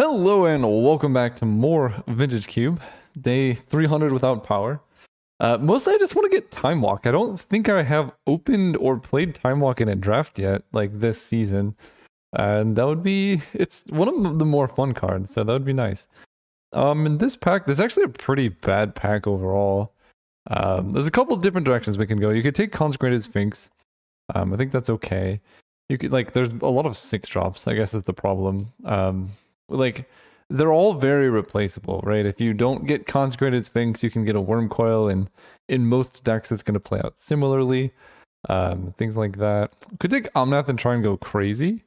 Hello and welcome back to more Vintage Cube. Day 300 without power. Mostly I just want to get Time Walk. I don't think I have opened or played Time Walk in a draft yet, like this season. And that would be, it's one of the more fun cards, so that would be nice. In this pack, this is actually a pretty bad pack overall. There's a couple different directions we can go. You could take Consecrated Sphinx. I think that's okay. You could, like, there's a lot of 6-drops, I guess is the problem. Like, they're all very replaceable, right? If you don't get Consecrated Sphinx, you can get a Worm Coil, and in most decks it's going to play out similarly. Things like that. Could take Omnath and try and go crazy.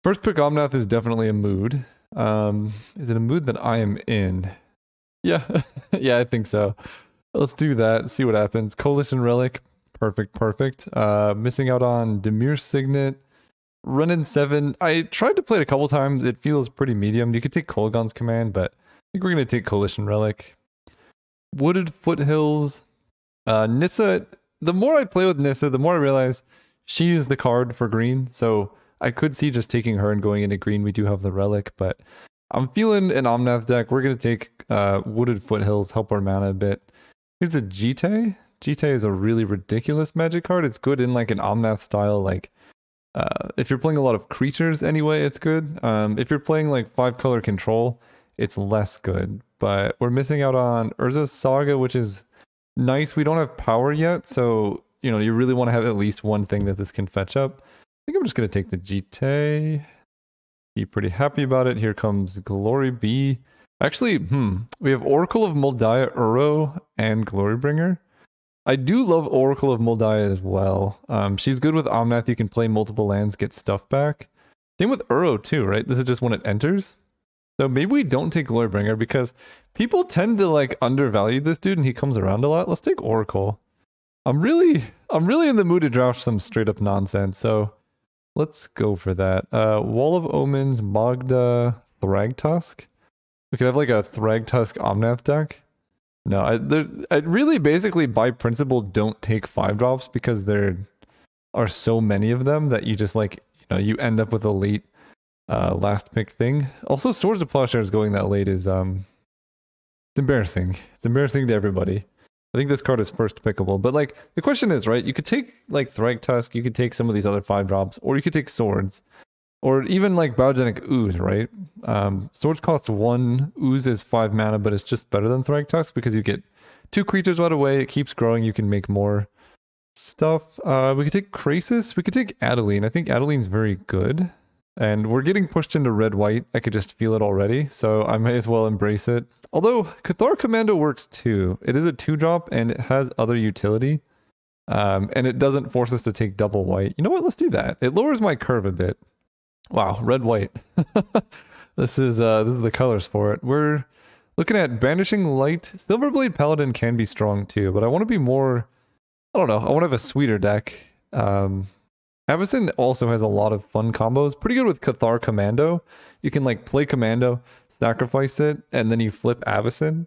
First pick Omnath is definitely a mood. Is it a mood that I am in? Yeah, yeah, I think so. Let's do that, see what happens. Coalition Relic, perfect. Missing out on Dimir Signet. Run in 7. I tried to play it a couple times. It feels pretty medium. You could take Kolaghan's Command, but I think we're going to take Coalition Relic. Wooded Foothills. Nissa. The more I play with Nissa, the more I realize she is the card for green. So I could see just taking her and going into green. We do have the Relic, but I'm feeling an Omnath deck. We're going to take Wooded Foothills, help our mana a bit. Here's a Jite. Jite is a really ridiculous magic card. It's good in like an Omnath style, like if you're playing a lot of creatures anyway, it's good. If you're playing like 5-color control, it's less good. But we're missing out on Urza's Saga, which is nice. We don't have power yet, so you know you really want to have at least one thing that this can fetch up. I think I'm just gonna take the Jite. Be pretty happy about it. Here comes Glory B. Actually, we have Oracle of Moldiah, Uro, and Glorybringer. I do love Oracle of Moldiah as well. She's good with Omnath. You can play multiple lands, get stuff back. Same with Uro too, right? This is just when it enters. So maybe we don't take Glorybringer because people tend to like undervalue this dude and he comes around a lot. Let's take Oracle. I'm really in the mood to draft some straight up nonsense. So let's go for that. Wall of Omens, Magda, Thragtusk. We could have like a Thragtusk Omnath deck. No, I really basically by principle don't take 5-drops because there are so many of them that you just like, you know, you end up with a late last pick thing. Also, Swords of Plowshares going that late is it's embarrassing. It's embarrassing to everybody. I think this card is first pickable, but like the question is, right, you could take like Thragtusk, you could take some of these other 5-drops, or you could take Swords. Or even like Biogenic Ooze, right? Swords costs 1, Ooze is 5 mana, but it's just better than Thragtusk because you get 2 creatures right away, it keeps growing, you can make more stuff. We could take Krasis, we could take Adeline. I think Adeline's very good. And we're getting pushed into red-white, I could just feel it already, so I may as well embrace it. Although, Cathar Commando works too. It is a 2-drop and it has other utility. And it doesn't force us to take double white. You know what, let's do that. It lowers my curve a bit. Wow, red white. This is the colors for it. We're looking at Banishing Light. Silverblade Paladin can be strong too, but I want to be more, I don't know, I want to have a sweeter deck. Avacyn also has a lot of fun combos. Pretty good with Cathar Commando. You can like play Commando, sacrifice it, and then you flip Avacyn.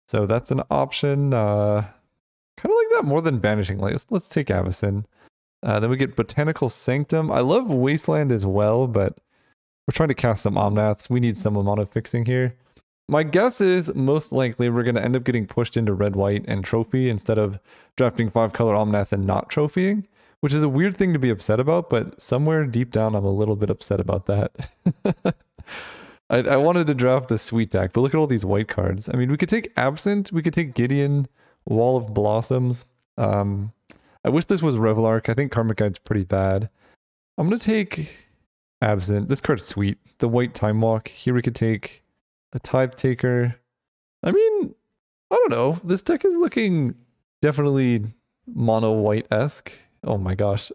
So that's an option. Kind of like that more than Banishing Light. Let's take Avacyn. Then we get Botanical Sanctum. I love Wasteland as well, but we're trying to cast some Omnaths. We need some amount of fixing here. My guess is most likely we're going to end up getting pushed into red-white and trophy instead of drafting 5-color Omnath and not trophying, which is a weird thing to be upset about, but somewhere deep down I'm a little bit upset about that. I wanted to draft the sweet deck, but look at all these white cards. I mean, we could take Absent, we could take Gideon, Wall of Blossoms. I wish this was Revelark. I think Karmic Guide's pretty bad. I'm going to take Absent. This card's sweet. The white Time Walk. Here we could take a Tithe Taker. I mean, I don't know. This deck is looking definitely mono-white-esque. Oh my gosh.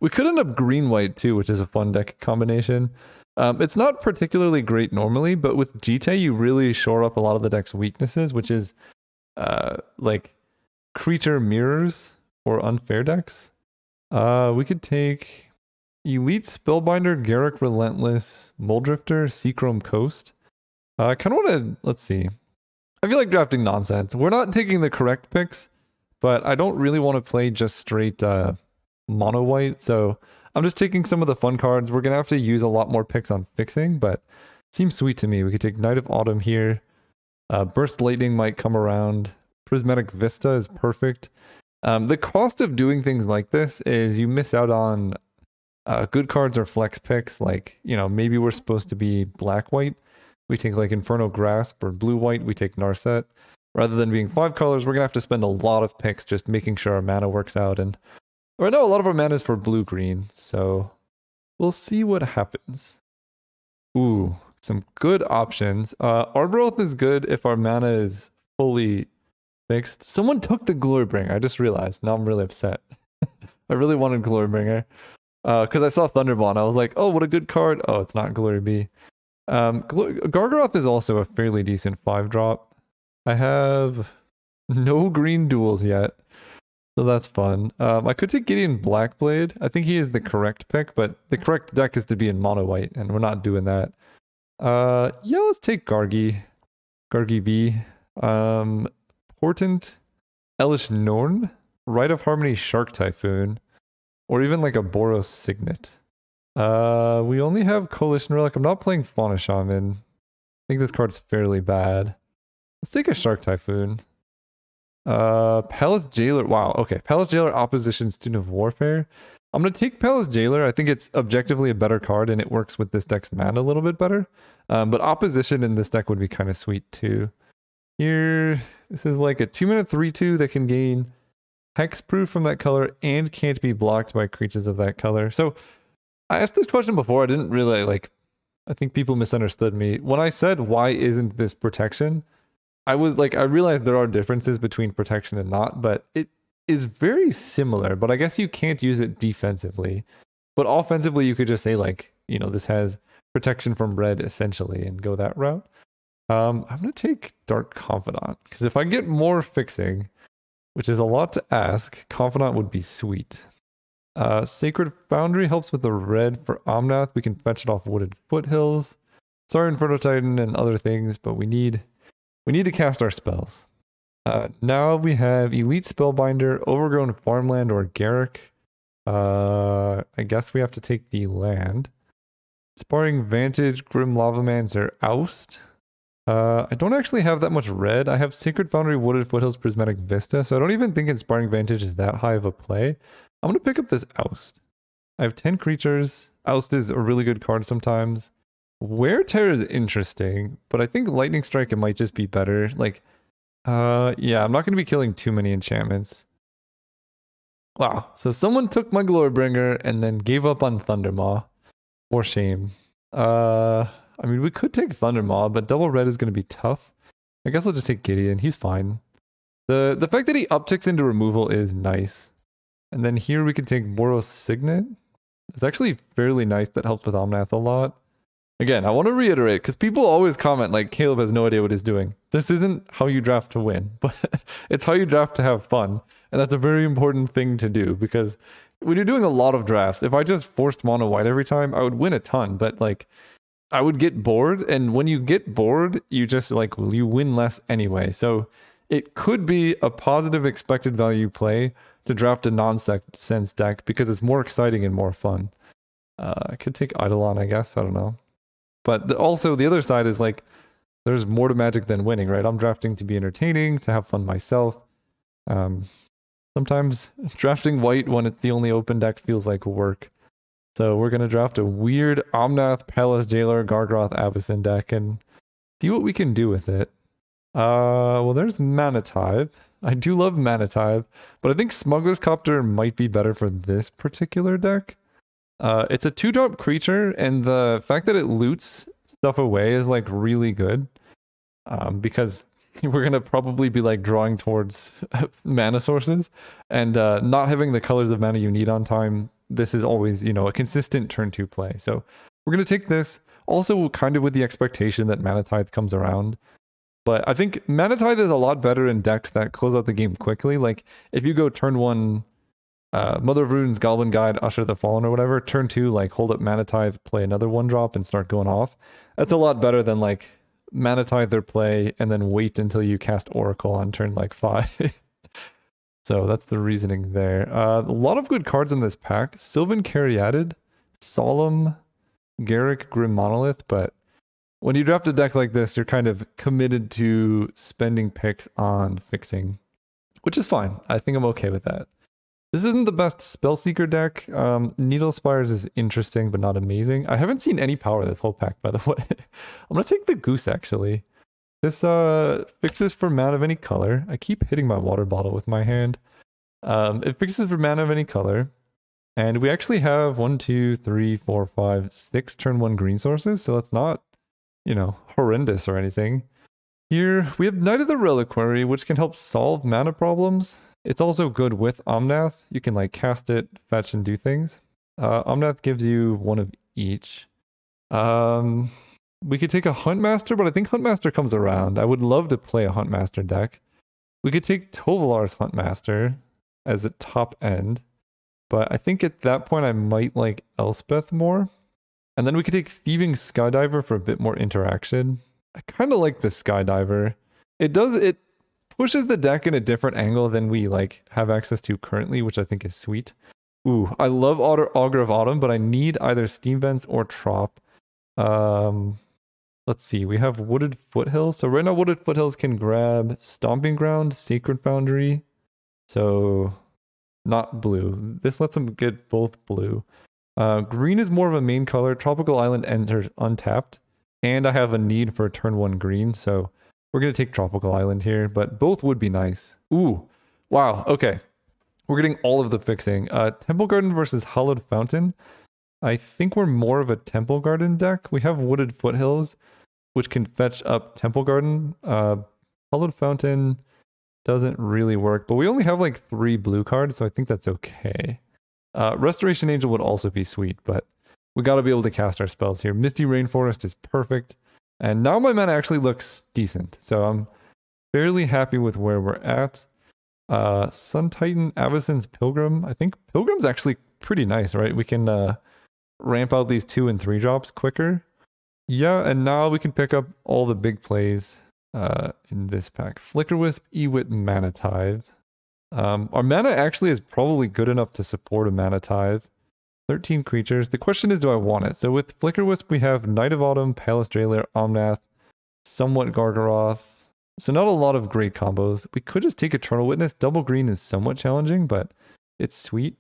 We could end up green-white too, which is a fun deck combination. It's not particularly great normally, but with Jite, you really shore up a lot of the deck's weaknesses, which is like creature mirrors. Or unfair decks. We could take Elite Spellbinder, Garruk Relentless, Muldrifter, Seachrome Coast. I kind of want to, let's see. I feel like drafting nonsense. We're not taking the correct picks, but I don't really want to play just straight mono white. So I'm just taking some of the fun cards. We're going to have to use a lot more picks on fixing, but Seems sweet to me. We could take Night of Autumn here. Burst Lightning might come around. Prismatic Vista is perfect. The cost of doing things like this is you miss out on good cards or flex picks. Like, you know, maybe we're supposed to be black-white. We take like Infernal Grasp, or blue-white, we take Narset. Rather than being 5 colors, we're going to have to spend a lot of picks just making sure our mana works out. And right now, a lot of our mana is for blue-green, so we'll see what happens. Ooh, some good options. Arbor Oath is good if our mana is fully fixed. Someone took the Glorybringer, I just realized. Now I'm really upset. I really wanted Glorybringer. Because I saw Thunderball and I was like, oh, what a good card. Oh, it's not Glory B. Gargaroth is also a fairly decent 5-drop. I have no green duels yet, so that's fun. I could take Gideon Blackblade. I think he is the correct pick, but the correct deck is to be in mono white, and we're not doing that. Yeah, let's take Gargi B. Portent, Elish Norn, Rite of Harmony Shark Typhoon, or even like a Boros Signet. We only have Coalition Relic. I'm not playing Fauna Shaman. I think this card's fairly bad. Let's take a Shark Typhoon. Palace Jailer. Wow, okay. Palace Jailer opposition Student of Warfare. I'm going to take Palace Jailer. I think it's objectively a better card and it works with this deck's mana a little bit better. But opposition in this deck would be kind of sweet too. Here, this is like a 2-minute 3/2 that can gain hexproof from that color and can't be blocked by creatures of that color. So I asked this question before. I didn't really I think people misunderstood me. When I said, why isn't this protection? I realized there are differences between protection and not, but it is very similar, but I guess you can't use it defensively. But offensively, you could just say this has protection from red essentially and go that route. I'm going to take Dark Confidant, because if I get more fixing, which is a lot to ask, Confidant would be sweet. Sacred Foundry helps with the red for Omnath. We can fetch it off Wooded Foothills. Sorry, Inferno Titan and other things, but we need to cast our spells. Now we have Elite Spellbinder, Overgrown Farmland, or Garrick. I guess we have to take the land. Sparring Vantage, Grim Lavamancer, Oust. I don't actually have that much red. I have Sacred Foundry, Wooded Foothills, Prismatic Vista, so I don't even think Inspiring Vantage is that high of a play. I'm going to pick up this Oust. I have 10 creatures. Oust is a really good card sometimes. Wear Tear is interesting, but I think Lightning Strike, it might just be better. Yeah, I'm not going to be killing too many enchantments. Wow, so someone took my Glorybringer and then gave up on Thundermaw. For shame. I mean, we could take Thundermaw, but double red is going to be tough. I guess I'll just take Gideon. He's fine. The fact that he upticks into removal is nice. And then here we can take Boros Signet. It's actually fairly nice. That helps with Omnath a lot. Again, I want to reiterate, because people always comment like Caleb has no idea what he's doing. This isn't how you draft to win, but it's how you draft to have fun. And that's a very important thing to do, because when you're doing a lot of drafts, if I just forced mono white every time, I would win a ton, but I would get bored. And when you get bored, you just you win less anyway. So it could be a positive expected value play to draft a nonsense deck because it's more exciting and more fun. I could take Eidolon, I guess. I don't know. But also the other side is there's more to Magic than winning, right? I'm drafting to be entertaining, to have fun myself. Sometimes drafting white when it's the only open deck feels like work. So we're going to draft a weird Omnath, Palace Jailer, Gargaroth, Avacyn deck and see what we can do with it. Well, there's Mana Tithe. I do love Mana Tithe, but I think Smuggler's Copter might be better for this particular deck. It's a 2-drop creature, and the fact that it loots stuff away is really good. Because we're going to probably be drawing towards mana sources, and not having the colors of mana you need on time. This is always, a consistent turn 2 play. So we're going to take this, also kind of with the expectation that Mana Tithe comes around. But I think Mana Tithe is a lot better in decks that close out the game quickly. If you go turn 1, Mother of Runes, Goblin Guide, Usher the Fallen, or whatever, turn 2, hold up Mana Tithe, play another 1-drop, and start going off. That's a lot better than Mana Tithe their play, and then wait until you cast Oracle on turn 5. So that's the reasoning there. A lot of good cards in this pack. Sylvan Caryatid, Solemn, Garrick, Grim Monolith, but when you draft a deck like this, you're kind of committed to spending picks on fixing, which is fine. I think I'm okay with that. This isn't the best Spellseeker deck. Needle Spires is interesting, but not amazing. I haven't seen any power this whole pack, by the way. I'm gonna take the Goose, actually. This fixes for mana of any color. I keep hitting my water bottle with my hand. It fixes for mana of any color. And we actually have 1, 2, 3, 4, 5, 6 turn 1 green sources, so that's not, you know, horrendous or anything. Here, we have Knight of the Reliquary, which can help solve mana problems. It's also good with Omnath. You can like cast it, fetch, and do things. Omnath gives you one of each. We could take a Huntmaster, but I think Huntmaster comes around. I would love to play a Huntmaster deck. We could take Tovolar's Huntmaster as a top end. But I think at that point I might like Elspeth more. And then we could take Thieving Skydiver for a bit more interaction. I kind of like the Skydiver. It pushes the deck in a different angle than we like have access to currently, which I think is sweet. Ooh, I love Augur of Autumn, but I need either Steam Vents or Trop. Let's see, we have Wooded Foothills. So right now Wooded Foothills can grab Stomping Ground, Sacred Foundry. So not blue. This lets them get both blue. Green is more of a main color. Tropical Island enters untapped. And I have a need for a turn 1 green, so we're going to take Tropical Island here, but both would be nice. Ooh, wow, okay. We're getting all of the fixing. Temple Garden versus Hallowed Fountain. I think we're more of a Temple Garden deck. We have Wooded Foothills, which can fetch up Temple Garden. Hallowed Fountain doesn't really work, but we only have like 3 blue cards, so I think that's okay. Restoration Angel would also be sweet, but we got to be able to cast our spells here. Misty Rainforest is perfect, and now my mana actually looks decent, so I'm fairly happy with where we're at. Sun Titan, Avacyn's Pilgrim. I think Pilgrim's actually pretty nice, right? We can ramp out these 2 and 3 drops quicker. Yeah, and now we can pick up all the big plays in this pack. Flickerwisp, Ewit, Mana Tithe. Our mana actually is probably good enough to support a Mana Tithe. 13 creatures. The question is, do I want it? So with Flickerwisp, we have Knight of Autumn, Palace Drailer, Omnath, somewhat Gargaroth. So not a lot of great combos. We could just take Eternal Witness. Double green is somewhat challenging, but it's sweet.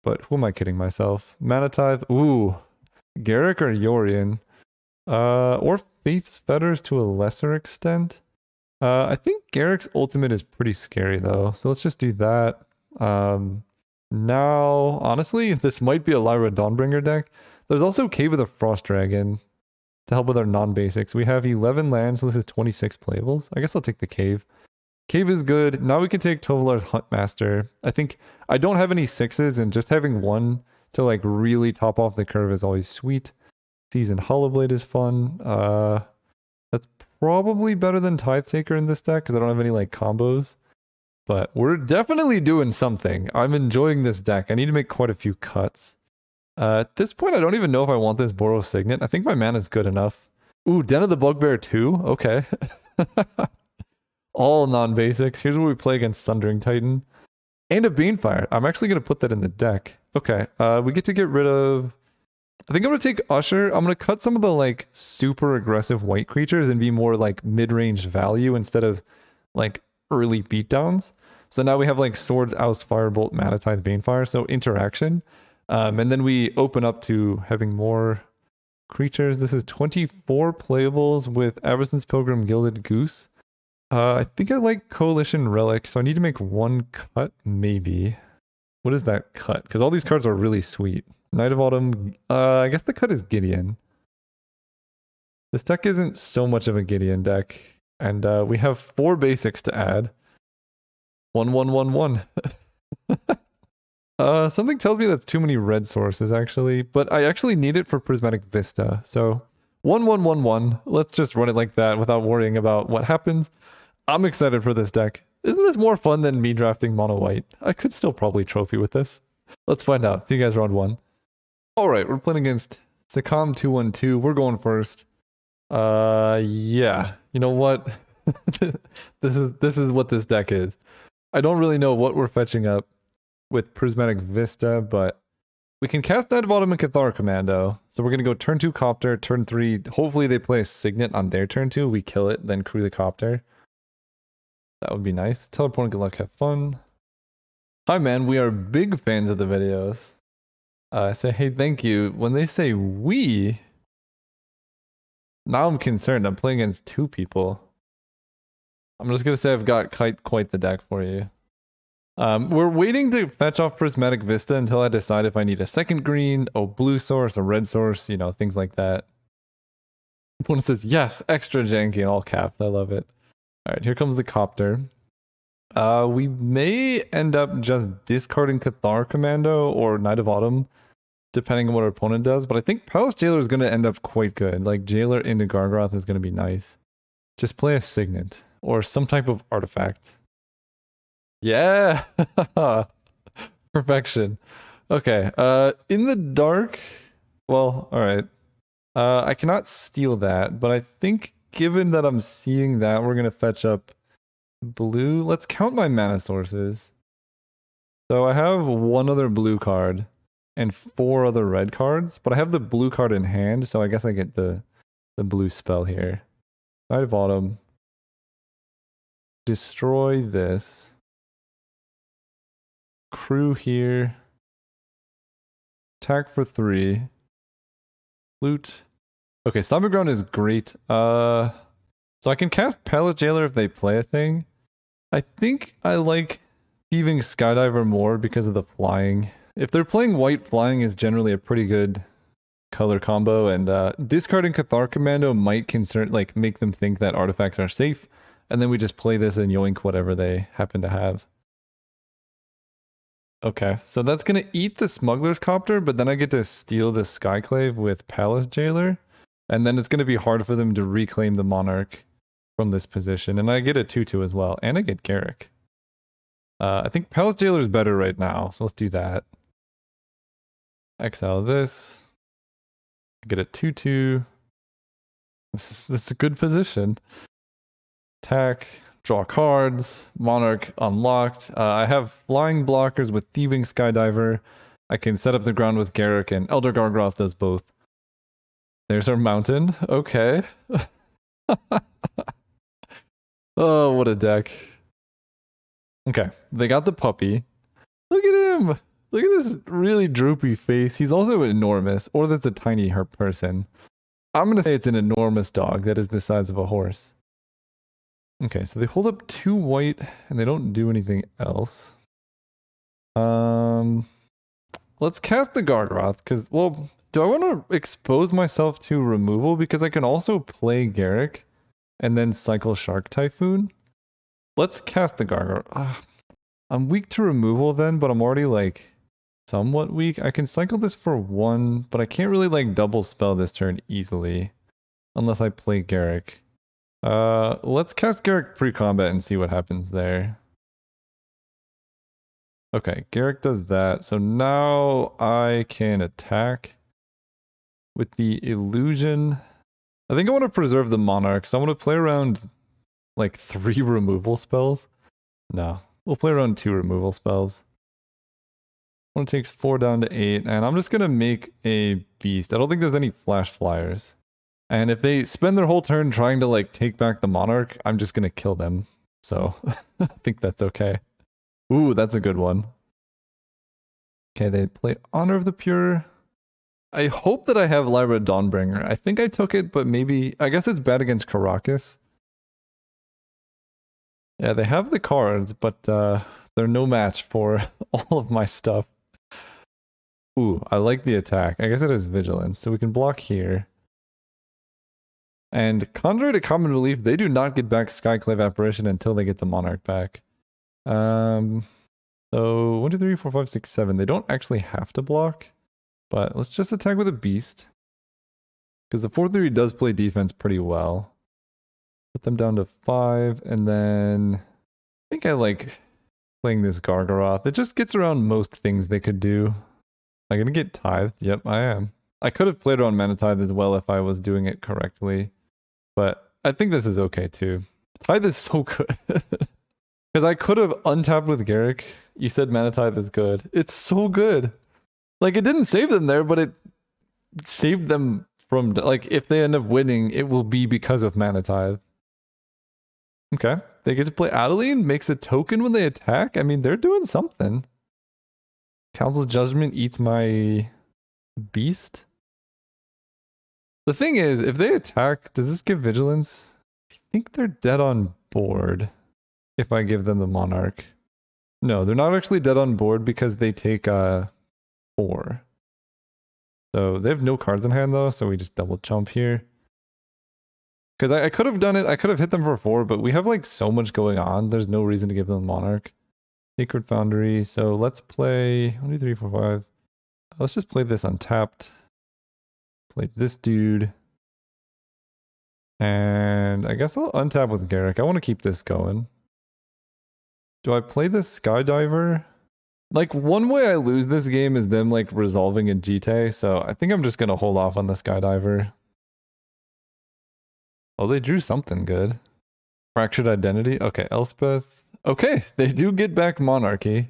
But who am I kidding myself? Mana Tithe. Ooh. Garruk or Yorion. Or Faith's Fetters to a lesser extent. I think Garrick's ultimate is pretty scary though, so let's just do that. Now, honestly, this might be a Lyra Dawnbringer deck. There's also Cave of the Frost Dragon to help with our non-basics. We have 11 lands, so this is 26 playables. I guess I'll take the Cave. Cave is good. Now we can take Tovolar's Huntmaster. I think I don't have any 6s, and just having 1 to like really top off the curve is always sweet. Seasoned Hollowblade is fun. That's probably better than Tithe Taker in this deck because I don't have any like combos. But we're definitely doing something. I'm enjoying this deck. I need to make quite a few cuts. At this point, I don't even know if I want this Boros Signet. I think my mana is good enough. Ooh, Den of the Bugbear 2? Okay. All non-basics. Here's where we play against Sundering Titan. And a Banefire. I'm actually going to put that in the deck. Okay, we get to get rid of... I think I'm going to take Usher. I'm going to cut some of the like super aggressive white creatures and be more like mid-range value instead of like early beatdowns. So now we have like Swords, Oust, Firebolt, Mana Tithe, Banefire. So interaction. And then we open up to having more creatures. This is 24 playables with Avacyn's Pilgrim, Gilded Goose. I think I like Coalition Relic, so I need to make 1 cut, maybe. What is that cut? Because all these cards are really sweet. Knight of Autumn, I guess the cut is Gideon. This deck isn't so much of a Gideon deck, and we have 4 basics to add. 1, 1, 1, 1. Something tells me that's too many red sources, actually, but I actually need it for Prismatic Vista, so 1, 1, 1, 1. Let's just run it like that without worrying about what happens. I'm excited for this deck. Isn't this more fun than me drafting mono white? I could still probably trophy with this. Let's find out. See you guys round 1. Alright, we're playing against Sakam 212. We're going first. Yeah. You know what? This is what this deck is. I don't really know what we're fetching up with Prismatic Vista, but We can cast Knight of Autumn and Cathar Commando. So we're going to go turn 2 Copter, turn 3. Hopefully they play a Signet on their turn 2. We kill it, then crew the Copter. That would be nice. Tell opponent good luck, have fun. Hi man, we are big fans of the videos. I say, hey, thank you. When they say we, now I'm concerned. I'm playing against 2 people. I'm just going to say I've got quite the deck for you. We're waiting to fetch off Prismatic Vista until I decide if I need a second green, a blue source, a red source, you know, things like that. One says, yes, extra janky in all caps. I love it. All right, here comes the Copter. We may end up just discarding Cathar Commando or Knight of Autumn, depending on what our opponent does. But I think Palace Jailer is going to end up quite good. Like, Jailer into Gargoth is going to be nice. Just play a Signet or some type of artifact. Yeah! Perfection. Okay, in the dark... Well, alright. I cannot steal that, but I think given that I'm seeing that, we're going to fetch up blue. Let's count my mana sources. So I have 1 other blue card and 4 other red cards, but I have the blue card in hand, so I guess I get the blue spell here. Knight of Autumn. Destroy this. Crew here. Attack for 3. Loot. Okay, Stomping Ground is great. So I can cast Palace Jailer if they play a thing. I think I like Thieving Skydiver more because of the flying. If they're playing white, flying is generally a pretty good color combo, and discarding Cathar Commando might make them think that artifacts are safe, and then we just play this and yoink whatever they happen to have. Okay, so that's gonna eat the Smuggler's Copter, but then I get to steal the Skyclave with Palace Jailer, and then it's gonna be hard for them to reclaim the Monarch from this position, and I get a 2/2 as well, and I get Garrick. I think Palace Jailer is better right now, so let's do that. Exile this. Get a 2/2. This is a good position. Attack. Draw cards. Monarch unlocked. I have flying blockers with Thieving Skydiver. I can set up the ground with Garrick, and Elder Gargoth does both. There's our mountain. Okay. Oh, what a deck. Okay, they got the puppy. Look at him! Look at this really droopy face. He's also enormous, or that's a tiny person. I'm gonna say it's an enormous dog that is the size of a horse. Okay, so they hold up 2 white, and they don't do anything else. Let's cast the Gargoth, because, well, do I want to expose myself to removal? Because I can also play Garrick, and then cycle Shark Typhoon. Let's cast the Gargoth. I'm weak to removal then, but I'm already, like, somewhat weak. I can cycle this for 1, but I can't really, like, double spell this turn easily. Unless I play Garrick. Let's cast Garrick pre-combat and see what happens there. Okay, Garrick does that. So now I can attack with the Illusion. I think I want to preserve the Monarch, so I want to play around like 3 removal spells. No, we'll play around 2 removal spells. One takes 4 down to 8, and I'm just going to make a beast. I don't think there's any flash flyers. And if they spend their whole turn trying to like take back the Monarch, I'm just going to kill them. So I think that's okay. Ooh, that's a good one. Okay, they play Honor of the Pure. I hope that I have Lyra Dawnbringer. I think I took it, but maybe... I guess it's bad against Caracas. Yeah, they have the cards, but they're no match for all of my stuff. Ooh, I like the attack. I guess it has Vigilance, so we can block here. And contrary to Common Relief, they do not get back Skyclave Apparition until they get the Monarch back. So 1, 2, 3, 4, 5, 6, 7. They don't actually have to block, but let's just attack with a Beast. Because the 4/3 does play defense pretty well. Put them down to 5, and then I think I like playing this Gargaroth. It just gets around most things they could do. Am I gonna get Tithed? Yep, I am. I could have played around Mana Tithe as well if I was doing it correctly. But I think this is okay too. Tithe is so good. Because I could have untapped with Garrick. You said Mana Tithe is good. It's so good. Like, it didn't save them there, but it saved them from, like, if they end up winning, it will be because of Mana Tithe. Okay. They get to play Adeline, makes a token when they attack. I mean, they're doing something. Council's Judgment eats my beast. The thing is, if they attack, does this give vigilance? I think they're dead on board if I give them the Monarch. No, they're not actually dead on board because they take 4. So they have no cards in hand though, so we just double chump here. Because I could have done it, I could have hit them for 4, but we have like so much going on, there's no reason to give them Monarch. Sacred Foundry, so let's play 1, 2, 3, 4, 5. Let's just play this untapped. Play this dude. And I guess I'll untap with Garrick. I want to keep this going. Do I play this Skydiver? Like, one way I lose this game is them like resolving a GT, so I think I'm just gonna hold off on the Skydiver. Oh, they drew something good. Fractured Identity. Okay, Elspeth. Okay, they do get back Monarchy.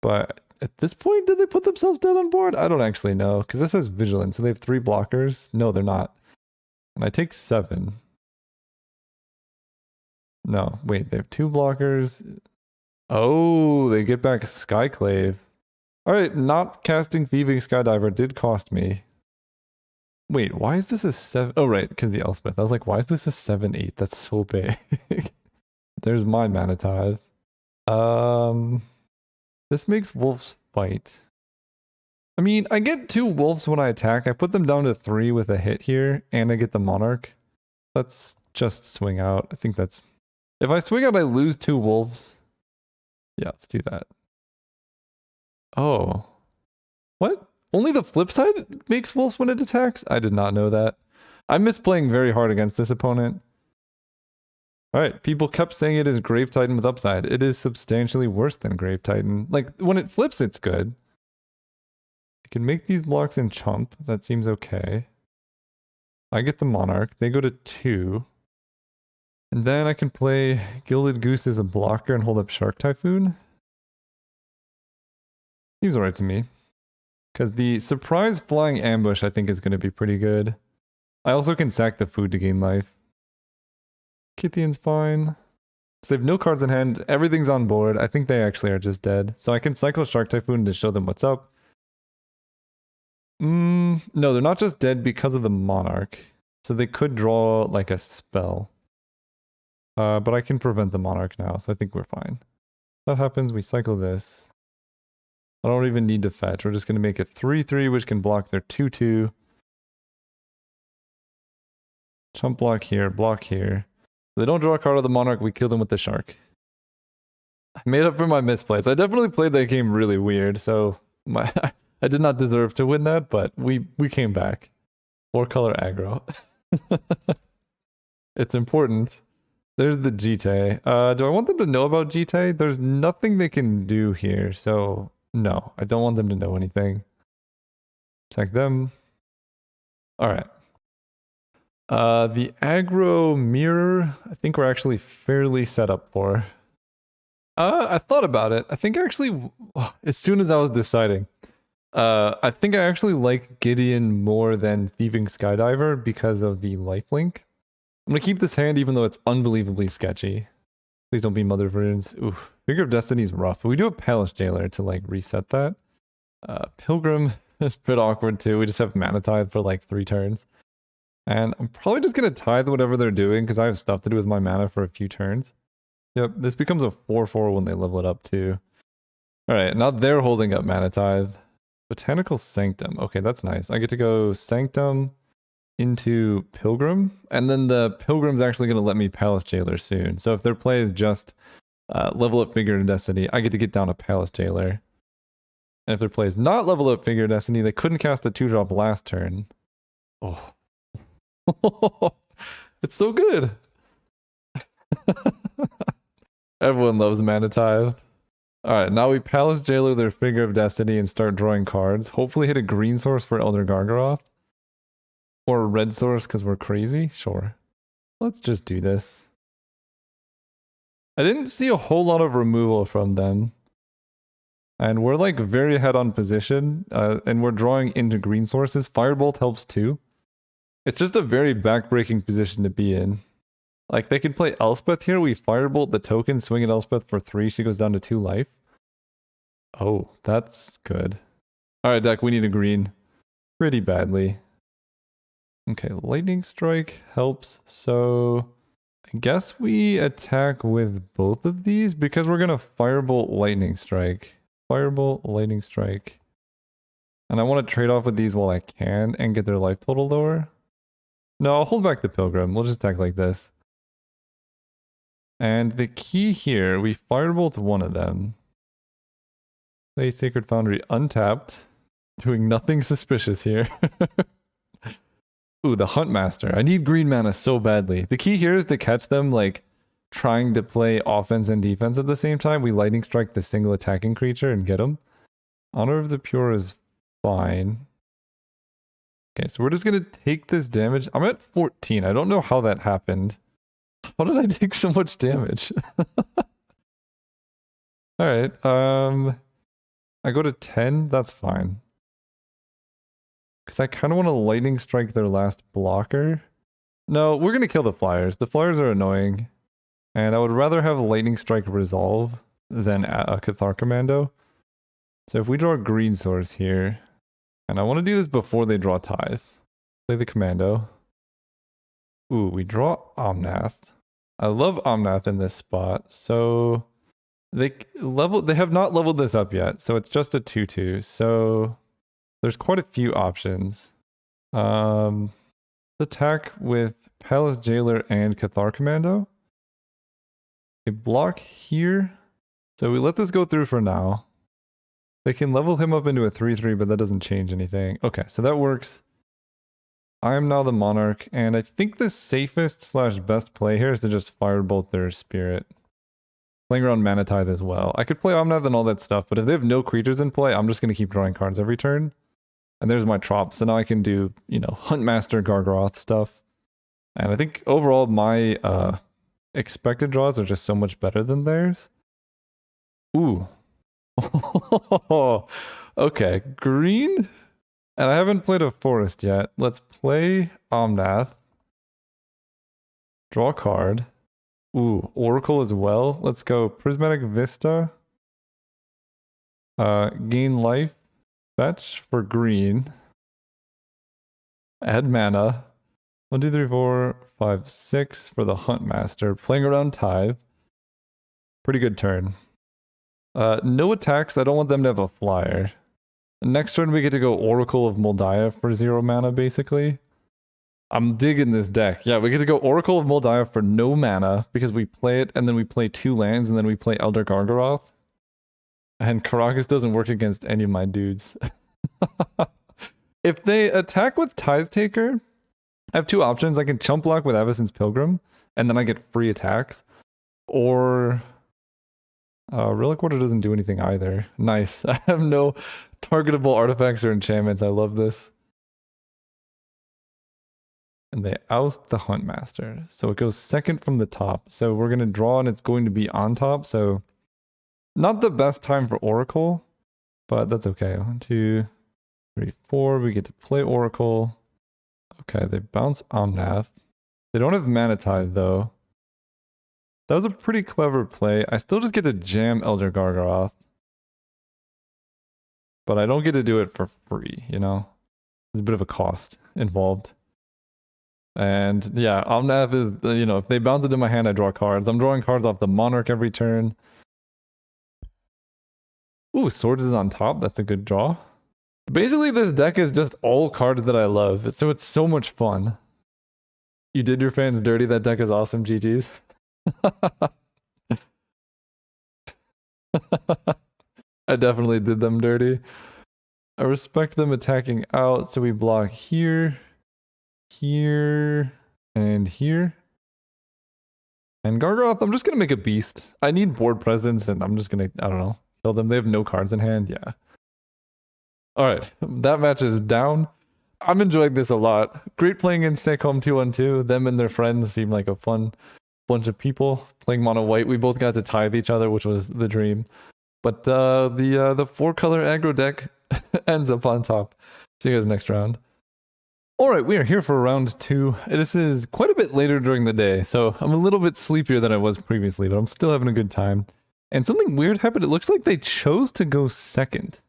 But at this point, did they put themselves dead on board? I don't actually know, because this says Vigilance, so they have 3 blockers. No, they're not. And I take 7. No, wait, they have 2 blockers. Oh, they get back Skyclave. Alright, not casting Thieving Skydiver did cost me. Wait, why is this a 7? Oh, right, because the Elspeth. I was like, why is this a 7/8? That's so big. There's my Mana Tithe. This makes wolves fight. I mean, I get 2 wolves when I attack. I put them down to 3 with a hit here, and I get the Monarch. Let's just swing out. I think that's... If I swing out, I lose 2 wolves. Yeah, let's do that. Oh. What? Only the flip side makes wolves when it attacks? I did not know that. I miss playing very hard against this opponent. Alright, people kept saying it is Grave Titan with upside. It is substantially worse than Grave Titan. Like, when it flips, it's good. I can make these blocks in chump. That seems okay. I get the Monarch. They go to 2. And then I can play Gilded Goose as a blocker and hold up Shark Typhoon. Seems alright to me. Because the surprise flying ambush I think is going to be pretty good. I also can sack the food to gain life. Kithian's fine. So they have no cards in hand. Everything's on board. I think they actually are just dead. So I can cycle Shark Typhoon to show them what's up. No, they're not just dead because of the Monarch. So they could draw like a spell. But I can prevent the Monarch now, so I think we're fine. That happens, we cycle this. I don't even need to fetch. We're just going to make it 3/3, which can block their 2/2. Chump block here, block here. If they don't draw a card of the Monarch, we kill them with the Shark. I made up for my misplays. I definitely played that game really weird, so I did not deserve to win that, but we came back. 4-color aggro. It's important. There's the GT. Do I want them to know about GT? There's nothing they can do here, so... No, I don't want them to know anything. Check them. Alright. The aggro mirror, I think we're actually fairly set up for. I thought about it. I think actually, as soon as I was deciding, I think I actually like Gideon more than Thieving Skydiver because of the lifelink. I'm gonna keep this hand even though it's unbelievably sketchy. Please don't be Mother Versions. Oof. Figure of Destiny's rough, but we do have Palace Jailer to like reset that. Pilgrim is a bit awkward too. We just have Mana Tithe for like 3 turns. And I'm probably just gonna tithe whatever they're doing because I have stuff to do with my mana for a few turns. Yep, this becomes a 4/4 when they level it up too. Alright, now they're holding up Mana Tithe. Botanical Sanctum. Okay, that's nice. I get to go Sanctum into Pilgrim, and then the Pilgrim's actually going to let me Palace Jailer soon. So if their play is just level up Figure of Destiny, I get to get down a Palace Jailer. And if their play is not level up Figure of Destiny, they couldn't cast a 2-drop last turn. Oh. It's so good. Everyone loves Mana Tithe. Alright, now we Palace Jailer their Figure of Destiny and start drawing cards. Hopefully hit a green source for Elder Gargaroth. Or a red source because we're crazy? Sure. Let's just do this. I didn't see a whole lot of removal from them. And we're like very ahead on position, and we're drawing into green sources. Firebolt helps too. It's just a very backbreaking position to be in. Like, they could play Elspeth here. We Firebolt the token, swing at Elspeth for 3. She goes down to 2 life. Oh, that's good. Alright, deck, we need a green. Pretty badly. Okay, Lightning Strike helps. So, I guess we attack with both of these because we're going to Firebolt Lightning Strike. Firebolt, Lightning Strike. And I want to trade off with these while I can and get their life total lower. No, I'll hold back the Pilgrim. We'll just attack like this. And the key here, we Firebolt one of them. Play Sacred Foundry untapped. Doing nothing suspicious here. Ooh, the Huntmaster. I need green mana so badly. The key here is to catch them, like, trying to play offense and defense at the same time. We Lightning Strike the single attacking creature and get them. Honor of the Pure is fine. Okay, so we're just going to take this damage. I'm at 14. I don't know how that happened. How did I take so much damage? Alright, I go to 10. That's fine. Because I kind of want to Lightning Strike their last blocker. No, we're going to kill the Flyers. The Flyers are annoying. And I would rather have Lightning Strike resolve than a Cathar Commando. So if we draw a green source here, and I want to do this before they draw Tithe. Play the Commando. Ooh, we draw Omnath. I love Omnath in this spot. So they have not leveled this up yet. So it's just a 2/2. So there's quite a few options. Attack with Palace Jailer and Cathar Commando. A block here. So we let this go through for now. They can level him up into a 3/3, but that doesn't change anything. Okay, so that works. I'm now the Monarch, and I think the safest / best play here is to just Firebolt their Spirit. Playing around Mana Tithe as well. I could play Omnath and all that stuff, but if they have no creatures in play, I'm just going to keep drawing cards every turn. And there's my trop, so now I can do, you know, Huntmaster, Gargaroth stuff. And I think overall my expected draws are just so much better than theirs. Ooh. Okay, green? And I haven't played a forest yet. Let's play Omnath. Draw a card. Ooh, Oracle as well. Let's go Prismatic Vista. Gain life. Fetch for green. Add mana. 1, 2, 3, 4, 5, 6 for the Huntmaster. Playing around Tithe. Pretty good turn. No attacks. I don't want them to have a flyer. Next turn we get to go Oracle of Moldiah for 0 mana, basically. I'm digging this deck. Yeah, we get to go Oracle of Moldiah for no mana, because we play it, and then we play 2 lands, and then we play Elder Gargaroth. And Karakas doesn't work against any of my dudes. If they attack with Tithe Taker, I have 2 options. I can chump block with Avacyn's Pilgrim, and then I get free attacks. Or Relic Order doesn't do anything either. Nice. I have no targetable artifacts or enchantments. I love this. And they oust the Huntmaster. So it goes second from the top. So we're going to draw and it's going to be on top. So not the best time for Oracle, but that's okay. 1, 2, 3, 4. We get to play Oracle. Okay, they bounce Omnath. They don't have Mana Tithe though. That was a pretty clever play. I still just get to jam Elder Gargaroth. But I don't get to do it for free, you know? There's a bit of a cost involved. And yeah, Omnath is, you know, if they bounce it in my hand, I draw cards. I'm drawing cards off the Monarch every turn. Ooh, Swords is on top. That's a good draw. Basically, this deck is just all cards that I love. So it's so much fun. You did your fans dirty. That deck is awesome, GG's. I definitely did them dirty. I respect them attacking out, so we block here, here, and here. And Gargaroth, I'm just gonna make a beast. I need board presence, and I'm just gonna, I don't know, kill them. They have no cards in hand, yeah. Alright, that match is down. I'm enjoying this a lot. Great playing in Staycom 2-on-2. Them and their friends seem like a fun bunch of people playing mono white. We both got to tithe each other, which was the dream. But the 4-color aggro deck ends up on top. See you guys next round. Alright, we are here for round 2. This is quite a bit later during the day, so I'm a little bit sleepier than I was previously, but I'm still having a good time. And something weird happened. It looks like they chose to go second.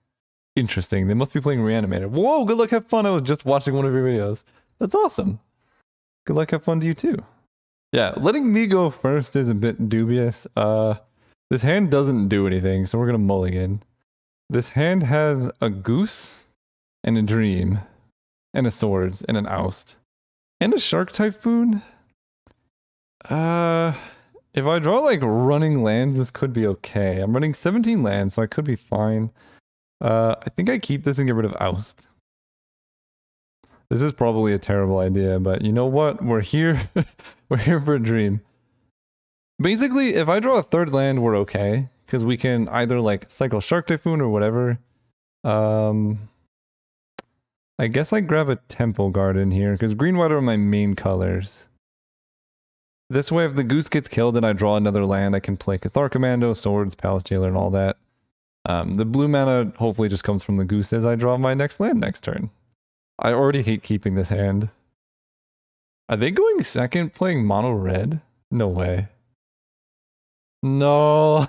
Interesting. They must be playing Reanimator. Whoa, good luck, have fun. I was just watching one of your videos. That's awesome. Good luck, have fun to you too. Yeah, letting me go first is a bit dubious. This hand doesn't do anything, so we're gonna mulligan. This hand has a goose and a dream. And a swords and an oust. And a shark typhoon? If I draw like running lands, this could be okay. I'm running 17 lands, so I could be fine. I think I keep this and get rid of oust. This is probably a terrible idea, but you know what? We're here. We're here for a dream. Basically, if I draw a third land, we're okay. Because we can either like cycle shark typhoon or whatever. I guess I grab a Temple Garden here, because green white are my main colors. This way, if the goose gets killed and I draw another land, I can play Cathar Commando, Swords, Palace Jailer, and all that. The blue mana hopefully just comes from the goose as I draw my next land next turn. I already hate keeping this hand. Are they going second playing mono red? No way. No.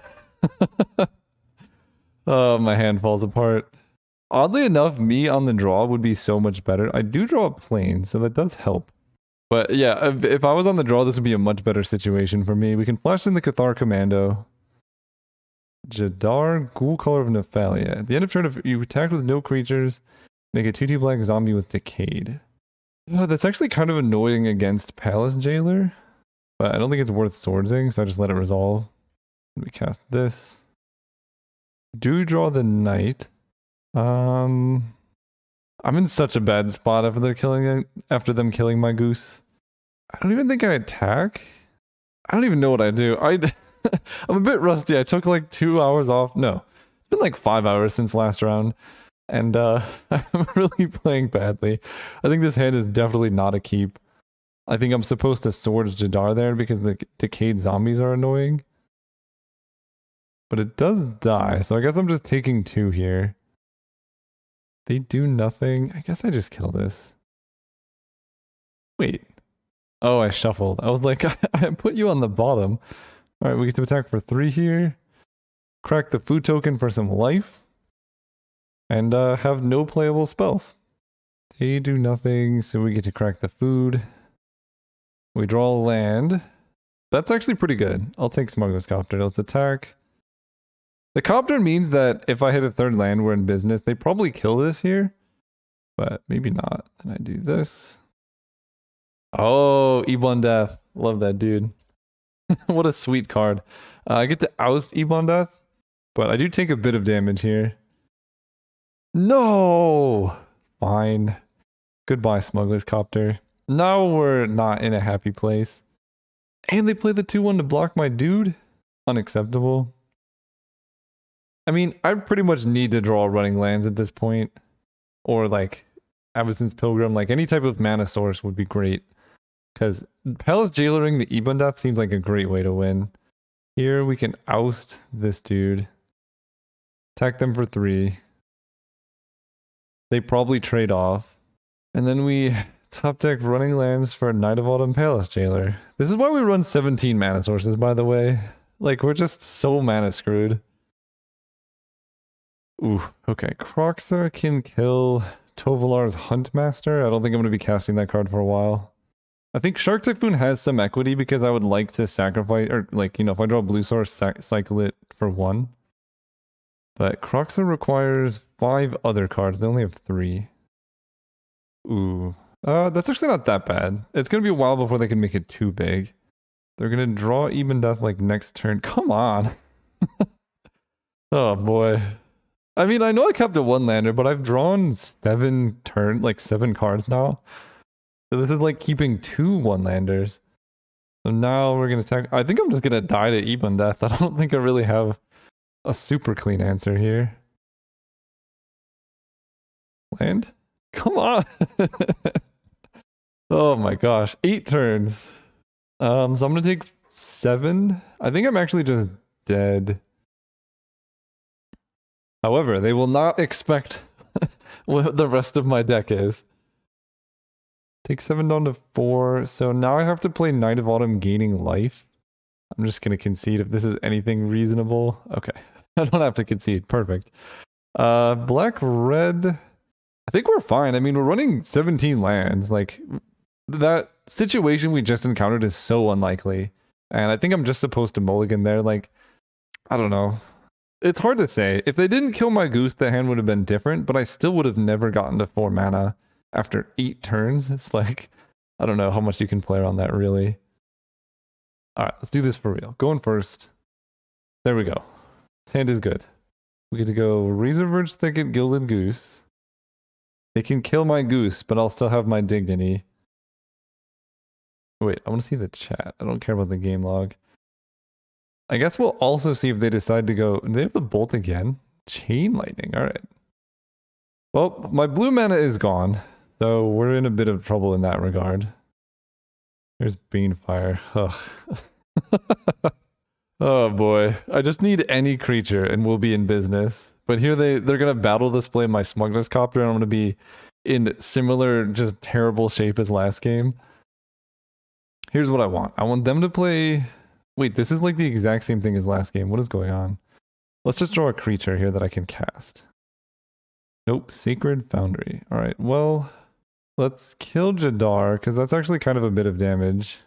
Oh, my hand falls apart. Oddly enough, me on the draw would be so much better. I do draw a plane, so that does help. But yeah, if I was on the draw, this would be a much better situation for me. We can flash in the Cathar Commando. Jadar, Ghoul Color of Nephalia. At the end of turn, if you attack with no creatures, make a 2/2 black zombie with Decayed. Oh, that's actually kind of annoying against Palace Jailer. But I don't think it's worth swordsing, so I just let it resolve. We cast this. Do draw the Knight. I'm in such a bad spot after them killing my goose. I don't even think I attack. I don't even know what I do. I'm a bit rusty. I took like 2 hours off. No, it's been like 5 hours since last round, and I'm really playing badly. I think this hand is definitely not a keep. I think I'm supposed to sword Jadar there because the decayed zombies are annoying. But it does die, so I guess I'm just taking 2 here. They do nothing. I guess I just kill this. Wait. Oh, I shuffled. I was like, I put you on the bottom. Alright, we get to attack for 3 here. Crack the food token for some life. And have no playable spells. They do nothing, so we get to crack the food. We draw a land. That's actually pretty good. I'll take Smuggler's Copter. Let's attack. The Copter means that if I hit a third land, we're in business. They probably kill this here, but maybe not. And I do this. Oh, Ebon Death. Love that dude. What a sweet card. I get to oust Ebon Death, but I do take a bit of damage here. No! Fine. Goodbye, Smuggler's Copter. Now we're not in a happy place. And they play the 2/1 to block my dude? Unacceptable. I mean, I pretty much need to draw running lands at this point. Or like, Abyssin's Pilgrim, like any type of mana source would be great. Because Palace Jailering the Ebondath seems like a great way to win. Here we can oust this dude. Attack them for 3. They probably trade off. And then we top deck running lands for Knight of Autumn Palace Jailer. This is why we run 17 mana sources, by the way. Like, we're just so mana screwed. Ooh, okay. Kroxa can kill Tovolar's Huntmaster. I don't think I'm going to be casting that card for a while. I think Shark Typhoon has some equity because I would like to sacrifice, or like, you know, if I draw a blue source, cycle it for 1. But Kroxa requires 5 other cards. They only have 3. Ooh. That's actually not that bad. It's going to be a while before they can make it too big. They're going to draw Ebon Death like next turn. Come on. Oh boy. I mean, I know I kept a 1-lander, but I've drawn 7 cards now. So this is like keeping 2 1-landers. So now we're going to attack. I think I'm just going to die to Ebon Death. I don't think I really have a super clean answer here. Land? Come on. Oh my gosh. 8 turns. So I'm going to take 7. I think I'm actually just dead. However, they will not expect what the rest of my deck is. Take 7 down to 4. So now I have to play Knight of Autumn gaining life. I'm just going to concede if this is anything reasonable. Okay. I don't have to concede. Perfect. Black, red. I think we're fine. I mean, we're running 17 lands. Like, that situation we just encountered is so unlikely. And I think I'm just supposed to mulligan there. Like, I don't know. It's hard to say. If they didn't kill my goose, the hand would have been different, but I still would have never gotten to 4 mana after 8 turns. It's like, I don't know how much you can play around that, really. All right, let's do this for real. Going first. There we go. This hand is good. We get to go Razorverge Thicket, Gilded Goose. They can kill my goose, but I'll still have my dignity. Wait, I want to see the chat. I don't care about the game log. I guess we'll also see if they decide to go... They have the Bolt again? Chain Lightning, all right. Well, my blue mana is gone, so we're in a bit of trouble in that regard. There's Banefire. Ugh. Oh boy. I just need any creature and we'll be in business. But here they're going to battle display my Smuggler's Copter and I'm going to be in similar, just terrible shape as last game. Here's what I want. I want them to play... Wait, this is like the exact same thing as last game. What is going on? Let's just draw a creature here that I can cast. Nope, Sacred Foundry. Alright, well... Let's kill Jadar, because that's actually kind of a bit of damage.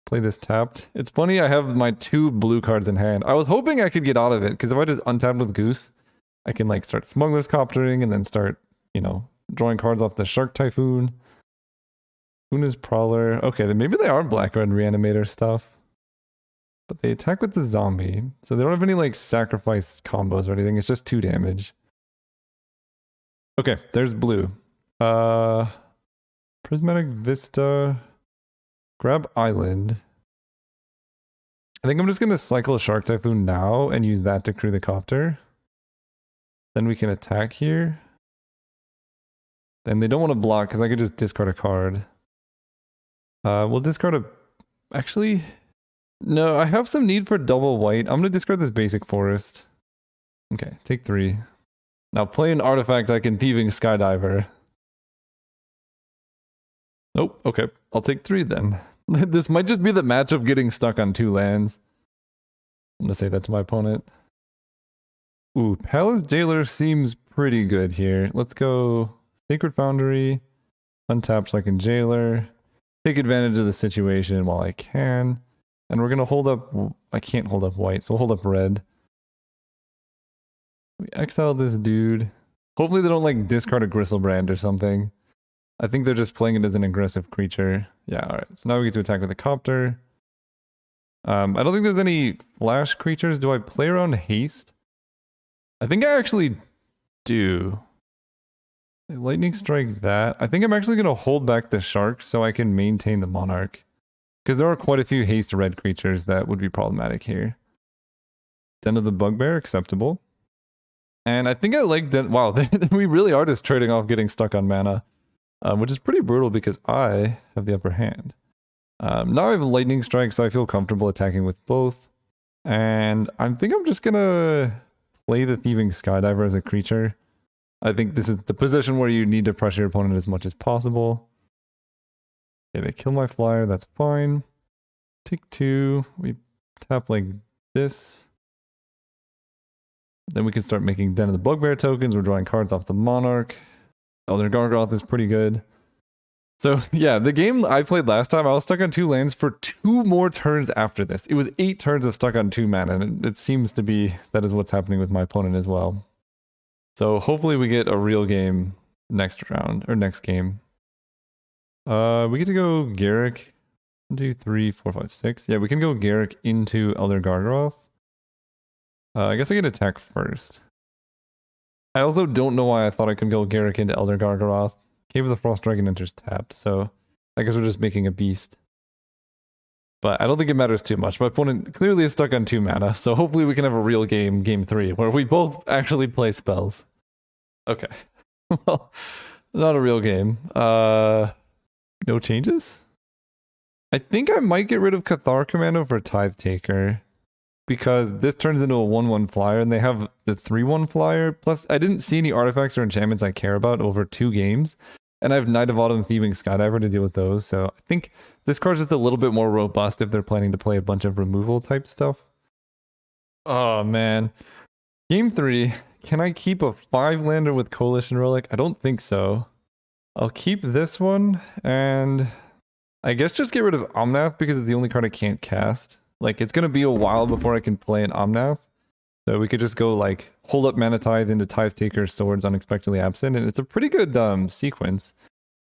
Play this tapped. It's funny I have my 2 blue cards in hand. I was hoping I could get out of it, because if I just untap with Goose, I can like start Smuggler's Coptering and then start, you know, drawing cards off the Shark Typhoon. Una's Prowler. Okay, then maybe they are Black-Red Reanimator stuff. But they attack with the zombie, so they don't have any like sacrifice combos or anything. It's just 2 damage. Okay, there's blue. Prismatic Vista. Grab Island. I think I'm just going to cycle Shark Typhoon now and use that to crew the copter. Then we can attack here. Then they don't want to block because I could just discard a card. We'll discard a... Actually, no, I have some need for double white. I'm going to discard this basic forest. Okay, take 3. Now play an artifact I can Thieving Skydiver. Nope, okay. I'll take 3 then. This might just be the matchup getting stuck on 2 lands. I'm gonna say that to my opponent. Ooh, Palace Jailer seems pretty good here. Let's go Sacred Foundry, untap so I can Jailer, take advantage of the situation while I can, and we're gonna hold up... I can't hold up white, so we'll hold up red. We exile this dude. Hopefully they don't like discard a Gristlebrand or something. I think they're just playing it as an aggressive creature. Yeah, alright. So now we get to attack with a copter. I don't think there's any flash creatures. Do I play around haste? I think I actually do. Lightning strike that. I think I'm actually going to hold back the shark so I can maintain the monarch. Because there are quite a few haste red creatures that would be problematic here. Den of the Bugbear, acceptable. And I think I like that. Wow, we really are just trading off getting stuck on mana. Which is pretty brutal because I have the upper hand. Now I have a lightning strike, so I feel comfortable attacking with both. And I think I'm just gonna play the Thieving Skydiver as a creature. I think this is the position where you need to pressure your opponent as much as possible. Okay, they kill my flyer, that's fine. Take 2, we tap like this. Then we can start making Den of the Bugbear tokens. We're drawing cards off the Monarch. Elder Gargoth is pretty good. So yeah, the game I played last time, I was stuck on 2 lands for 2 more turns after this. It was 8 turns of stuck on 2 mana, and it seems to be that is what's happening with my opponent as well. So hopefully we get a real game next round, or next game. We get to go Garruk. 1, 2, 3, 4, 5, 6. Yeah, we can go Garruk into Elder Gargoth. I guess I get attack first. I also don't know why I thought I could go Garruk into Elder Gargoth. Cave of the Frost Dragon enters tapped, so I guess we're just making a beast. But I don't think it matters too much. My opponent clearly is stuck on 2 mana, so hopefully we can have a real game, game 3, where we both actually play spells. Okay. Well, not a real game. No changes? I think I might get rid of Cathar Commando for Tithe Taker. because this turns into a 1/1 flyer, and they have the 3/1 flyer. Plus, I didn't see any artifacts or enchantments I care about over 2 games, and I have Knight of Autumn Thieving Skydiver to deal with those. So I think this card's just a little bit more robust if they're planning to play a bunch of removal type stuff. Oh man, game 3. Can I keep a 5-lander with Coalition Relic? I don't think so. I'll keep this one, and I guess just get rid of Omnath because it's the only card I can't cast. Like, it's gonna be a while before I can play an Omnath. So we could just go, like, hold up Mana Tithe into Tithe Taker, Swords, Unexpectedly Absent, and it's a pretty good sequence.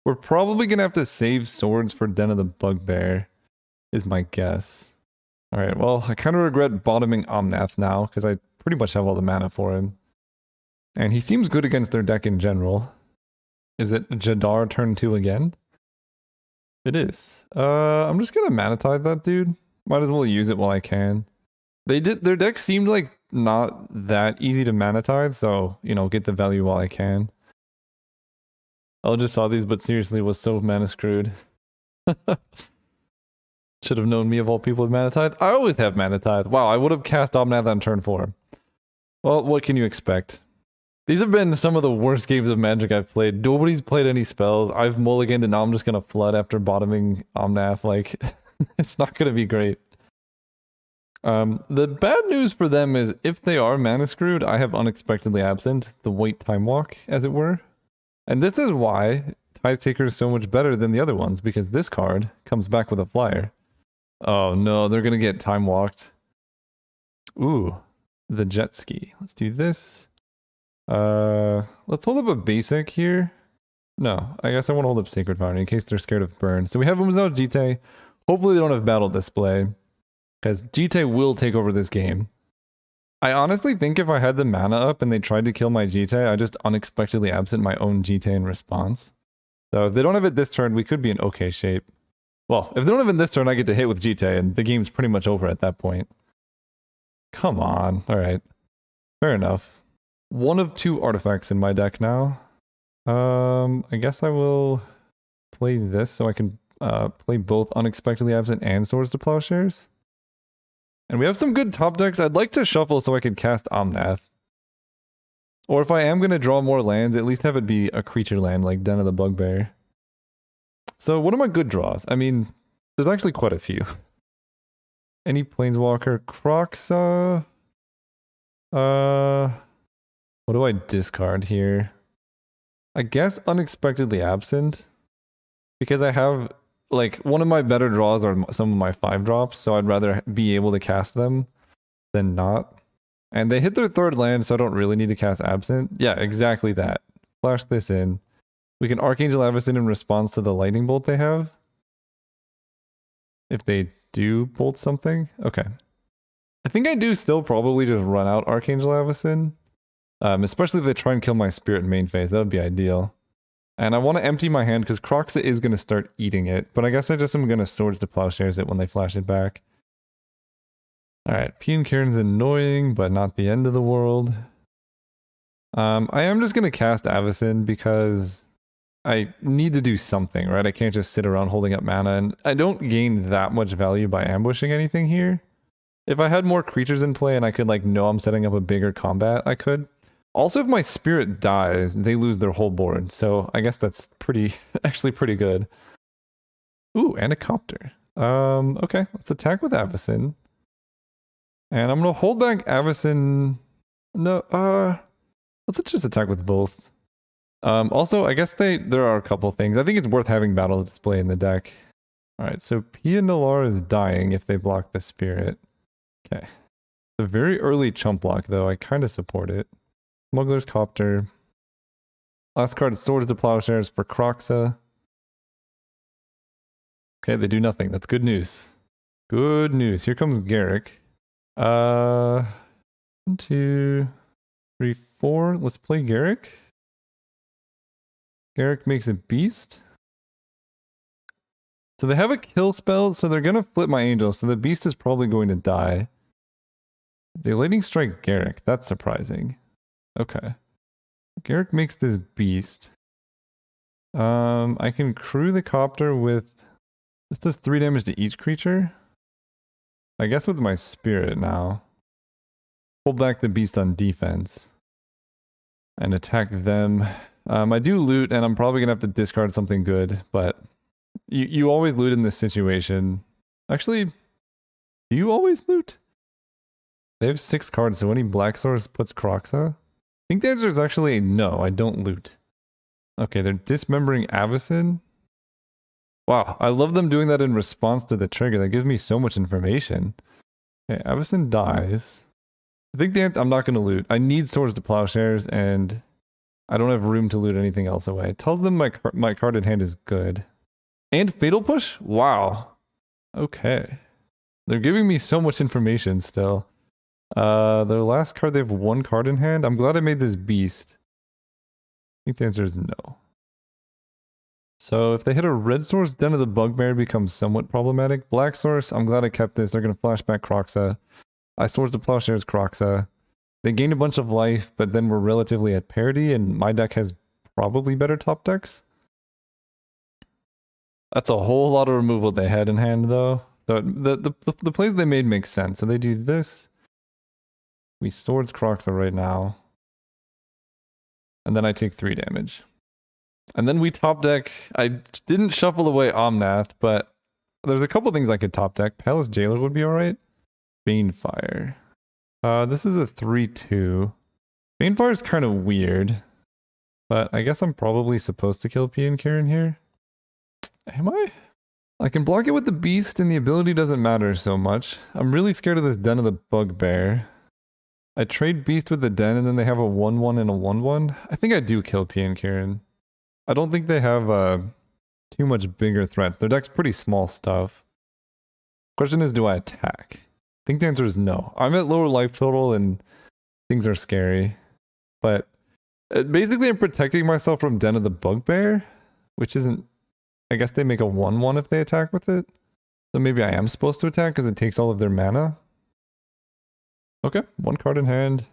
We're probably gonna have to save Swords for Den of the Bugbear, is my guess. Alright, well, I kind of regret bottoming Omnath now, because I pretty much have all the mana for him. And he seems good against their deck in general. Is it Jadar turn 2 again? It is. I'm just gonna Mana Tithe that dude. Might as well use it while I can. Their deck seemed like not that easy to Mana Tithe, so, you know, get the value while I can. I just saw these, but seriously was so mana screwed. Should have known me of all people with Mana Tithe. I always have Mana Tithe. Wow, I would have cast Omnath on turn 4. Well, what can you expect? These have been some of the worst games of Magic I've played. Nobody's played any spells. I've mulliganed and now I'm just gonna flood after bottoming Omnath. Like, it's not gonna be great. The bad news for them is if they are mana screwed, I have Unexpectedly Absent, the White Time Walk, as it were. And this is why Tithe Taker is so much better than the other ones, because this card comes back with a flyer. Oh no, they're gonna get Time Walked. Ooh, the Jet Ski. Let's do this. Let's hold up a basic here. No, I guess I want to hold up Sacred Fire in case they're scared of burn. So we have them without Jite. Hopefully they don't have Battle Display, because Jite will take over this game. I honestly think if I had the mana up and they tried to kill my Jite, I just Unexpectedly Absent my own Jite in response. So if they don't have it this turn, we could be in okay shape. Well, if they don't have it this turn, I get to hit with Jite, and the game's pretty much over at that point. Come on. Alright. Fair enough. 1 of 2 artifacts in my deck now. I guess I will play this so I can play both Unexpectedly Absent and Swords to Plowshares. And we have some good top decks. I'd like to shuffle so I can cast Omnath. Or if I am going to draw more lands, at least have it be a creature land like Den of the Bugbear. So what are my good draws? I mean, there's actually quite a few. Any Planeswalker? Kroxa? What do I discard here? I guess Unexpectedly Absent. Because I have, like, one of my better draws are some of my 5-drops, so I'd rather be able to cast them than not. And they hit their 3rd land, so I don't really need to cast Absent. Yeah, exactly that. Flash this in. We can Archangel Avacyn in response to the Lightning Bolt they have. If they do bolt something. Okay. I think I do still probably just run out Archangel Avacyn. Especially if they try and kill my Spirit in main phase. That would be ideal. And I want to empty my hand because Kroxa is going to start eating it. But I guess I just am going to Swords to Plowshares it when they flash it back. Alright, Pian Kieran's annoying, but not the end of the world. I am just going to cast Avacyn because I need to do something, right? I can't just sit around holding up mana, and I don't gain that much value by ambushing anything here. If I had more creatures in play and I could, like, know I'm setting up a bigger combat, I could. Also, if my Spirit dies, they lose their whole board, so I guess that's actually pretty good. Ooh, and a Copter. Okay, let's attack with Avacyn. And I'm gonna hold back Avacyn. No, let's just attack with both. Also, I guess there are a couple things. I think it's worth having Battle Display in the deck. Alright, so Pia Nalar is dying if they block the Spirit. Okay. It's a very early chump block, though. I kind of support it. Smuggler's Copter. Last card is Swords to Plowshares for Kroxa. Okay, they do nothing. That's good news. Good news. Here comes Garrick. 1, 2, 3, 4. Let's play Garrick. Garrick makes a beast. So they have a kill spell, so they're gonna flip my angel, so the beast is probably going to die. They lightning strike Garrick. That's surprising. Okay. Garrick makes this beast. I can crew the Copter with... This does 3 damage to each creature? I guess with my Spirit now. pull back the beast on defense and attack them. I do loot, and I'm probably gonna have to discard something good, but you always loot in this situation. Actually, do you always loot? They have 6 cards, so any black source puts Croxa? I think the answer is actually no, I don't loot. Okay, they're dismembering Avacyn. Wow, I love them doing that in response to the trigger. That gives me so much information. Okay, Avacyn dies. I think the answer, I'm not going to loot. I need Swords to Plowshares, and I don't have room to loot anything else away. It tells them my card in hand is good. And Fatal Push? Wow. Okay. They're giving me so much information still. Their last card, they have 1 card in hand. I'm glad I made this beast. I think the answer is no. So if they hit a red source, Den of the Bugbear becomes somewhat problematic. Black source, I'm glad I kept this. They're going to flashback Croxa. I Swords to Plowshares Croxa. They gained a bunch of life, but then we're relatively at parity, and my deck has probably better top decks. That's a whole lot of removal they had in hand, though. So the plays they made make sense. So they do this. We Swords Croxa right now. And then I take 3 damage. And then we top deck. I didn't shuffle away Omnath, but there's a couple things I could top deck. Palace Jailer would be alright. Banefire. This is a 3-2. Banefire is kind of weird. But I guess I'm probably supposed to kill Pian Kirin here. Am I? I can block it with the beast and the ability doesn't matter so much. I'm really scared of this Den of the Bugbear. I trade beast with the den and then they have a 1-1 and a 1-1. I think I do kill Pian Kirin. I don't think they have too much bigger threats. Their deck's pretty small stuff. Question is, do I attack? I think the answer is no. I'm at lower life total and things are scary. But basically I'm protecting myself from Den of the Bugbear, which isn't... I guess they make a 1-1 if they attack with it. So maybe I am supposed to attack because it takes all of their mana. Okay, 1 card in hand.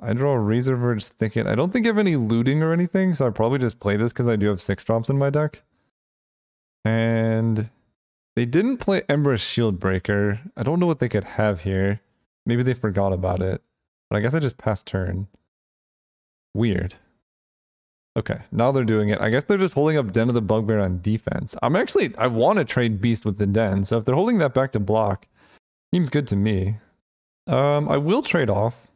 I draw a Razor Verge Thicket. I don't think I have any looting or anything, so I probably just play this because I do have 6 drops in my deck. And they didn't play Ember's Shieldbreaker. I don't know what they could have here. Maybe they forgot about it. But I guess I just passed turn. Weird. Okay, now they're doing it. I guess they're just holding up Den of the Bugbear on defense. I want to trade Beast with the Den, so if they're holding that back to block, seems good to me. I will trade off.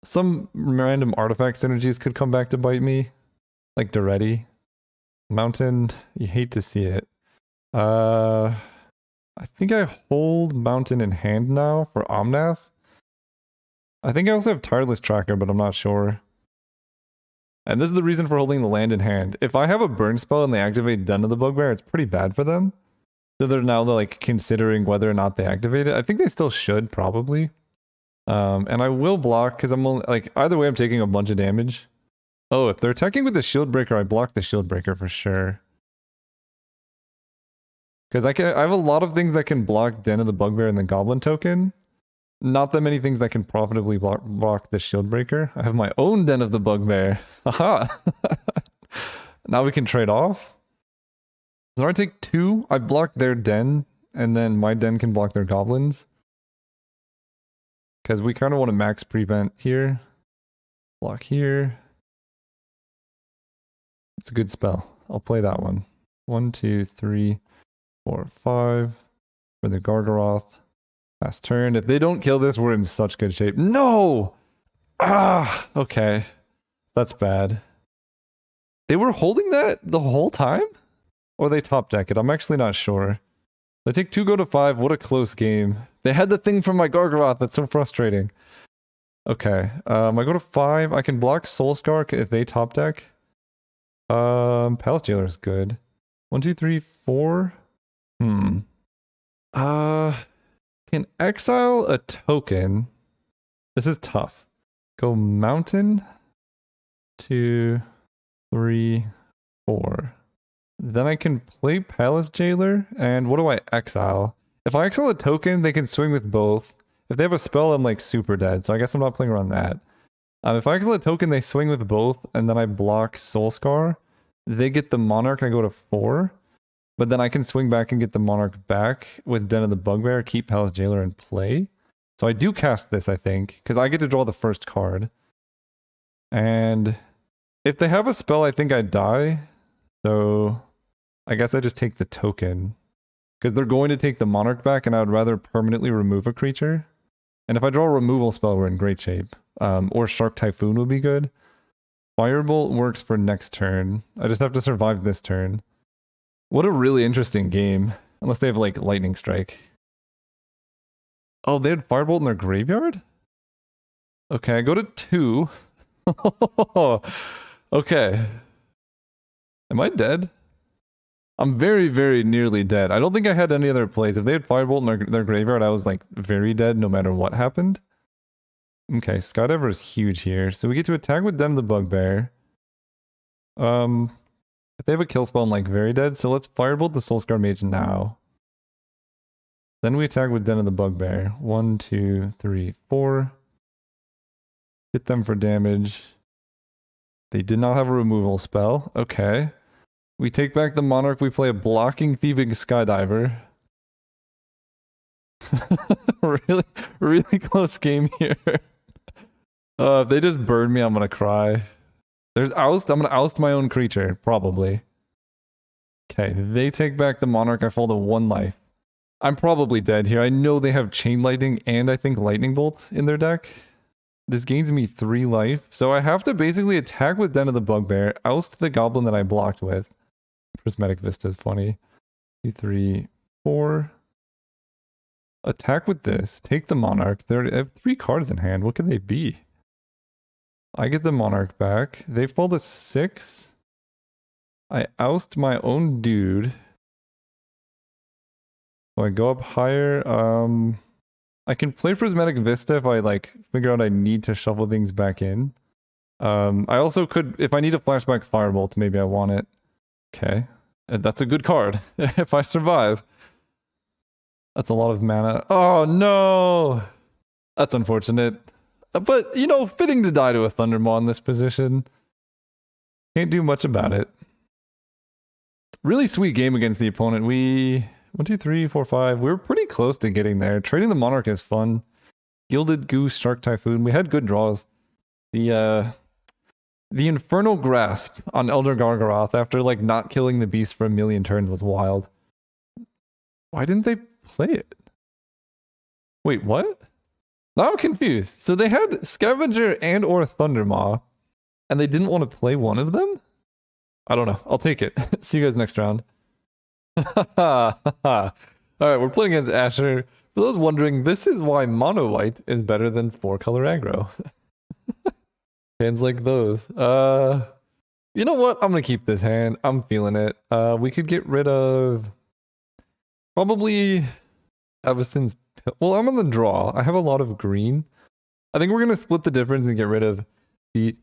Some random artifact synergies could come back to bite me. Like Duretti. Mountain, you hate to see it. I think I hold Mountain in hand now for Omnath. I think I also have Tireless Tracker, but I'm not sure. And this is the reason for holding the land in hand. If I have a burn spell and they activate Den of the Bugbear, it's pretty bad for them. So they're now like considering whether or not they activate it. I think they still should, probably. And I will block because I'm only, like, either way I'm taking a bunch of damage. Oh, if they're attacking with the Shieldbreaker, I block the Shieldbreaker for sure. Because I have a lot of things that can block Den of the Bugbear and the Goblin token. Not that many things that can profitably block the Shieldbreaker. I have my own Den of the Bugbear. Aha! Now we can trade off. So I take 2. I block their Den, and then my Den can block their goblins. Because we kind of want to max prevent here. Block here. It's a good spell. I'll play that one. 1, 2, 3, 4, 5. For the Gargaroth. Last turn. If they don't kill this, we're in such good shape. No! Ah! Okay. That's bad. They were holding that the whole time? Or they top deck it? I'm actually not sure. They take 2, go to 5. What a close game. They had the thing from my Gargaroth. That's so frustrating. Okay. I go to 5. I can block Soulscar if they top deck. Palace Jailer is good. 1, 2, 3, 4. Can exile a token. This is tough. Go Mountain. 2, 3, 4. Then I can play Palace Jailer, and what do I exile? If I exile a token, they can swing with both. If they have a spell, I'm like super dead, so I guess I'm not playing around that. If I exile a token, they swing with both, and then I block Soulscar. They get the Monarch, I go to 4. But then I can swing back and get the Monarch back with Den of the Bugbear, keep Palace Jailer in play. So I do cast this, I think, because I get to draw the first card. And if they have a spell, I think I die. So I guess I just take the token. Because they're going to take the Monarch back, and I would rather permanently remove a creature. And if I draw a removal spell, we're in great shape. Or Shark Typhoon would be good. Firebolt works for next turn. I just have to survive this turn. What a really interesting game. Unless they have, like, Lightning Strike. Oh, they had Firebolt in their graveyard? Okay, I go to 2. Okay. Am I dead? I'm very, very nearly dead. I don't think I had any other plays. If they had Firebolt in their graveyard, I was, like, very dead no matter what happened. Okay, Skydiver is huge here. So we get to attack with Den of the Bugbear. If they have a kill spell, I'm, like, very dead. So let's Firebolt the Soulscar Mage now. Then we attack with Den of the Bugbear. 1, 2, 3, 4. Hit them for damage. They did not have a removal spell. Okay. We take back the Monarch. We play a blocking Thieving Skydiver. Really, really close game here. If they just burn me, I'm gonna cry. There's Oust. I'm gonna oust my own creature, probably. Okay, they take back the Monarch. I fall to 1 life. I'm probably dead here. I know they have Chain Lightning and I think Lightning Bolt in their deck. This gains me 3 life. So I have to basically attack with Den of the Bugbear, oust the Goblin that I blocked with. Prismatic Vista is funny. 2, 3, 4. Attack with this. Take the Monarch. They have 3 cards in hand. What could they be? I get the Monarch back. They fall to 6. I oust my own dude. So I go up higher. I can play Prismatic Vista if I like figure out I need to shuffle things back in. I also could, if I need a flashback Firebolt, maybe I want it. Okay. That's a good card. If I survive. That's a lot of mana. Oh no! That's unfortunate. But, you know, fitting to die to a Thundermaw in this position. Can't do much about it. Really sweet game against the opponent. 1, 2, 3, 4, 5. We were pretty close to getting there. Trading the Monarch is fun. Gilded Goose, Shark Typhoon. We had good draws. The Infernal Grasp on Elder Gargaroth after like not killing the beast for a million turns was wild. Why didn't they play it? Wait, what? Now I'm confused. So they had Scavenger and or Thundermaw, and they didn't want to play one of them? I don't know. I'll take it. See you guys next round. Alright, we're playing against Asher. For those wondering, this is why mono white is better than 4-color aggro. Hands like those. You know what? I'm gonna keep this hand. I'm feeling it. We could get rid of probably Avacyn's. Well, I'm on the draw. I have a lot of green. I think we're gonna split the difference and get rid of the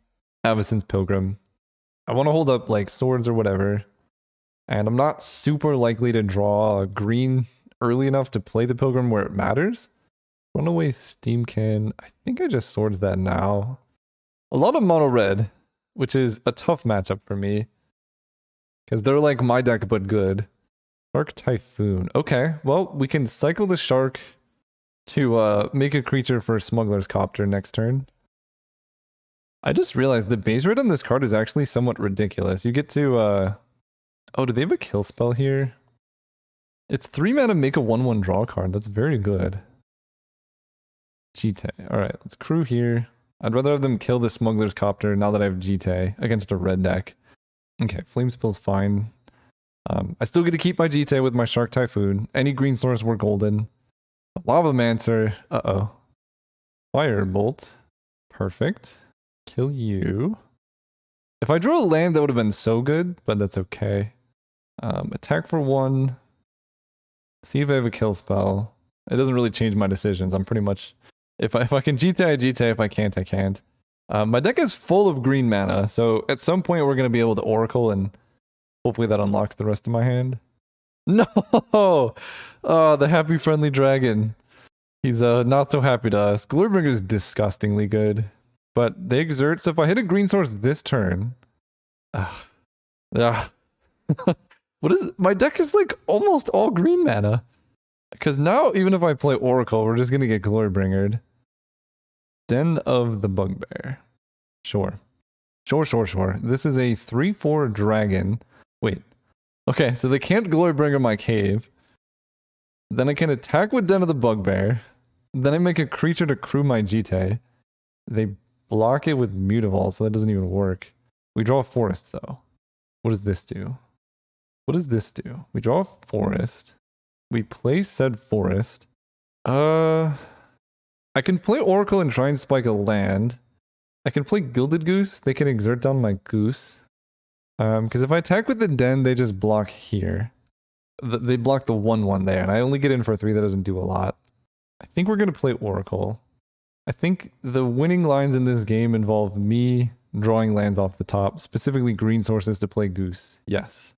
Avacyn's Pilgrim. I want to hold up like swords or whatever. And I'm not super likely to draw a green early enough to play the Pilgrim where it matters. Runaway Steamkin. I think I just swords that now. A lot of mono red, which is a tough matchup for me. Because they're like my deck but good. Shark Typhoon. Okay, well, we can cycle the Shark to make a creature for Smuggler's Copter next turn. I just realized the base rate on this card is actually somewhat ridiculous. You get to... Oh, do they have a kill spell here? It's 3 mana, make a 1/1 draw card. That's very good. Jite. Alright, let's crew here. I'd rather have them kill the Smuggler's Copter now that I have Jite against a red deck. Okay, Flame Spill's fine. I still get to keep my Jite with my Shark Typhoon. Any green source were golden. Lavamancer. Uh-oh. Firebolt. Perfect. Kill you. If I drew a land, that would have been so good, but that's okay. Attack for 1. See if I have a kill spell. It doesn't really change my decisions. I'm pretty much... If I can Jite, I Jite. If I can't, I can't. My deck is full of green mana, so at some point we're going to be able to Oracle, and hopefully that unlocks the rest of my hand. No! Oh, the happy friendly dragon. He's not so happy to us. Glurbringer is disgustingly good. But they exert, so if I hit a green source this turn... What is it? My deck is like almost all green mana. Because now, even if I play Oracle, we're just going to get Glorybringered. Den of the Bugbear. Sure. Sure. This is a 3/4 dragon. Wait. Okay, so they can't Glorybringer my cave. Then I can attack with Den of the Bugbear. Then I make a creature to crew my Jite. They block it with Mutavault, so that doesn't even work. We draw a forest, though. What does this do? What does this do? We draw a forest. We play said forest. I can play Oracle and try and spike a land. I can play Gilded Goose. They can exert down my goose. Because if I attack with the Den, they just block here. They block the 1/1 there, and I only get in for 3. That doesn't do a lot. I think we're going to play Oracle. I think the winning lines in this game involve me drawing lands off the top, specifically green sources to play Goose. Yes.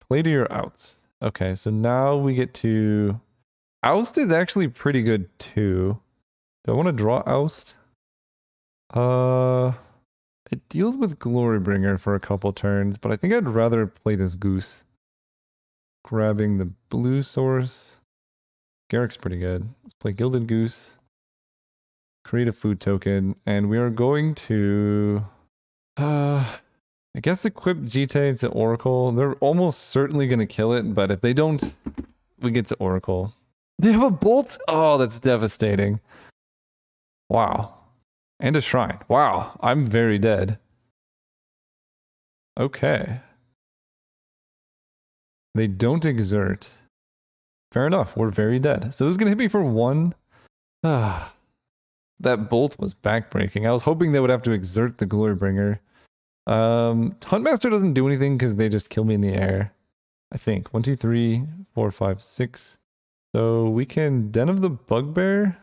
Play to your outs. Okay, so now we get to... Oust is actually pretty good too. Do I want to draw Oust? It deals with Glorybringer for a couple turns, but I think I'd rather play this Goose. Grabbing the blue source. Garrick's pretty good. Let's play Gilded Goose. Create a food token, and we are going to... I guess equip Jite to Oracle. They're almost certainly going to kill it, but if they don't, we get to Oracle. They have a bolt? Oh, that's devastating. Wow. And a shrine. Wow, I'm very dead. Okay. They don't exert. Fair enough, we're very dead. So this is going to hit me for 1. That bolt was backbreaking. I was hoping they would have to exert the Glorybringer. Huntmaster doesn't do anything because they just kill me in the air. I think. 1, 2, 3, 4, 5, 6. So we can Den of the Bugbear.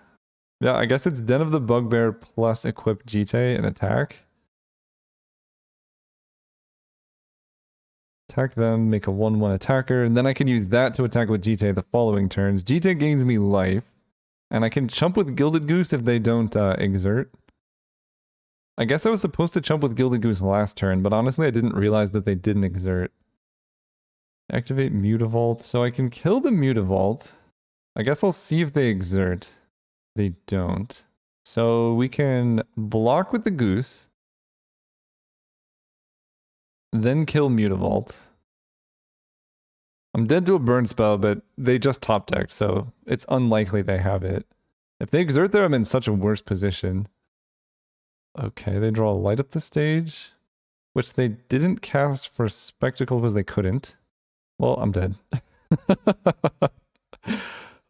Yeah, I guess it's Den of the Bugbear plus equip Jite and attack. Attack them, make a 1/1 attacker, and then I can use that to attack with Jite the following turns. Jite gains me life, and I can chump with Gilded Goose if they don't exert. I guess I was supposed to chump with Gilded Goose last turn, but honestly I didn't realize that they didn't exert. Activate Mutavault, so I can kill the Mutavault. I guess I'll see if they exert. They don't. So we can block with the Goose. Then kill Mutavault. I'm dead to a burn spell, but they just top decked, so it's unlikely they have it. If they exert there, I'm in such a worse position. Okay, they draw a light up the stage, which they didn't cast for Spectacle because they couldn't. Well, I'm dead.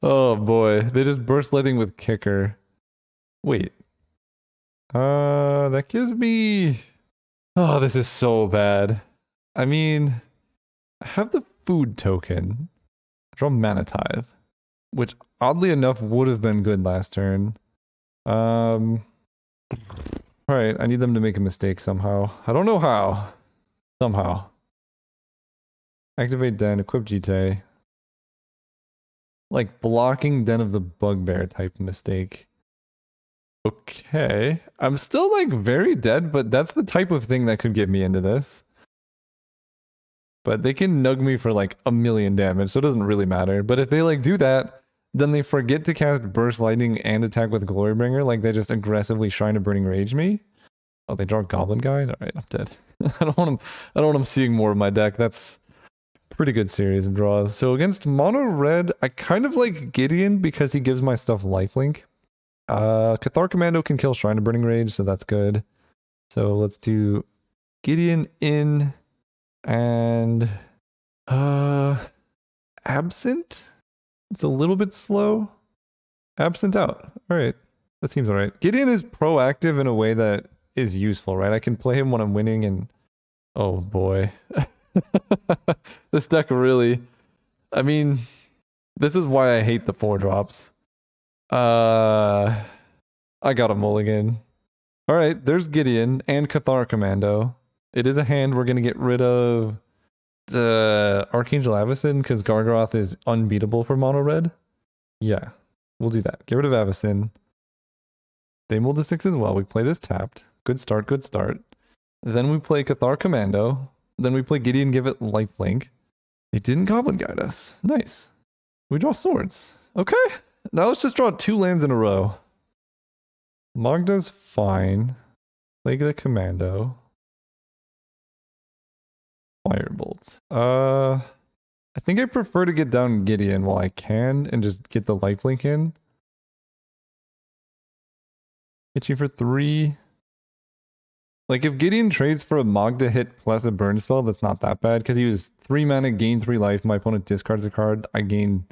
Oh boy, they just burst lighting with Kicker. Wait. That gives me... Oh, this is so bad. I mean, I have the food token. I draw Mana Tithe, which oddly enough would have been good last turn. Alright, I need them to make a mistake somehow. I don't know how. Somehow. Activate Den, equip Jite. Like blocking Den of the Bugbear type mistake. Okay. I'm still like very dead, but that's the type of thing that could get me into this. But they can nug me for like 1,000,000 damage, so it doesn't really matter. But if they like do that, then they forget to cast Burst Lightning and attack with Glorybringer, like they just aggressively Shrine of Burning Rage me. Oh, they draw Goblin Guide? Alright, I'm dead. I don't want them seeing more of my deck. That's pretty good series of draws. So against mono red, I kind of like Gideon because he gives my stuff lifelink. Cathar Commando can kill Shrine of Burning Rage, so that's good. So let's do Gideon in and Absent? It's a little bit slow. Absent out. Alright. That seems alright. Gideon is proactive in a way that is useful, right? I can play him when I'm winning and... Oh boy. This deck really... I mean, this is why I hate the 4-drops. I got a mulligan. Alright, there's Gideon and Cathar Commando. It is a hand we're gonna get rid of Archangel Avacyn because Gargaroth is unbeatable for mono red. Yeah, we'll do that. Get rid of Avacyn. They mulled the 6 as well. We play this tapped. Good start, good start. Then we play Cathar Commando. Then we play Gideon, give it lifelink. They didn't Goblin Guide us. Nice. We draw swords. Okay, now let's just draw 2 lands in a row. Magda's fine. Plague the Commando. Firebolt. I think I prefer to get down Gideon while I can and just get the lifelink in. Hit you for 3. Like, if Gideon trades for a Magda hit plus a burn spell, that's not that bad, because he was 3 mana, gain 3 life, my opponent discards a card, I gain,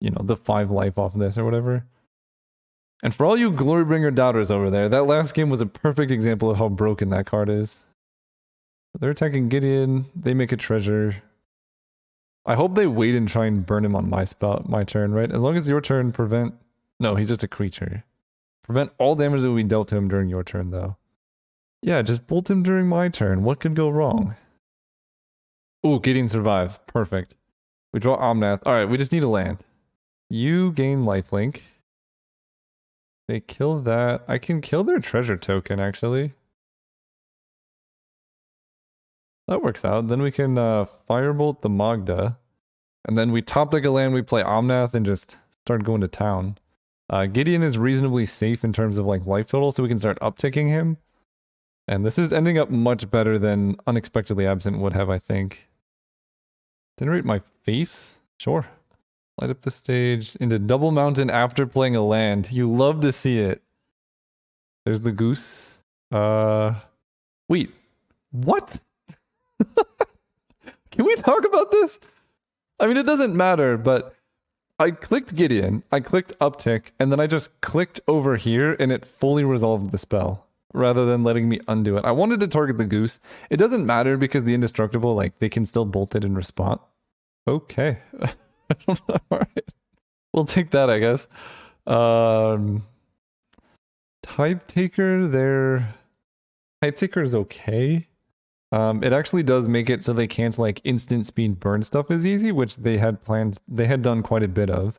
you know, the 5 life off of this or whatever. And for all you Glorybringer doubters over there, that last game was a perfect example of how broken that card is. They're attacking Gideon, they make a treasure. I hope they wait and try and burn him on my turn, right? As long as your turn prevent... No, he's just a creature. Prevent all damage that will be dealt to him during your turn, though. Yeah, just bolt him during my turn. What could go wrong? Ooh, Gideon survives. Perfect. We draw Omnath. Alright, we just need a land. You gain lifelink. They kill that. I can kill their treasure token, actually. That works out. Then we can firebolt the Magda. And then we top deck a land, we play Omnath, and just start going to town. Gideon is reasonably safe in terms of like life total, so we can start upticking him. And this is ending up much better than Unexpectedly Absent would have, I think. Generate my face? Sure. Light up the stage into Double Mountain after playing a land. You love to see it. There's the goose. Wait. What? Can we talk about this? I mean, it doesn't matter, but I clicked Gideon, I clicked uptick, and then I just clicked over here and it fully resolved the spell rather than letting me undo it. I wanted to target the goose. It doesn't matter because the indestructible, like, they can still bolt it in response. Okay. I don't know. All right. We'll take that, I guess. Tithe Taker, Tithe Taker is okay. It actually does make it so they can't like instant speed burn stuff as easy, which they had planned, they had done quite a bit of.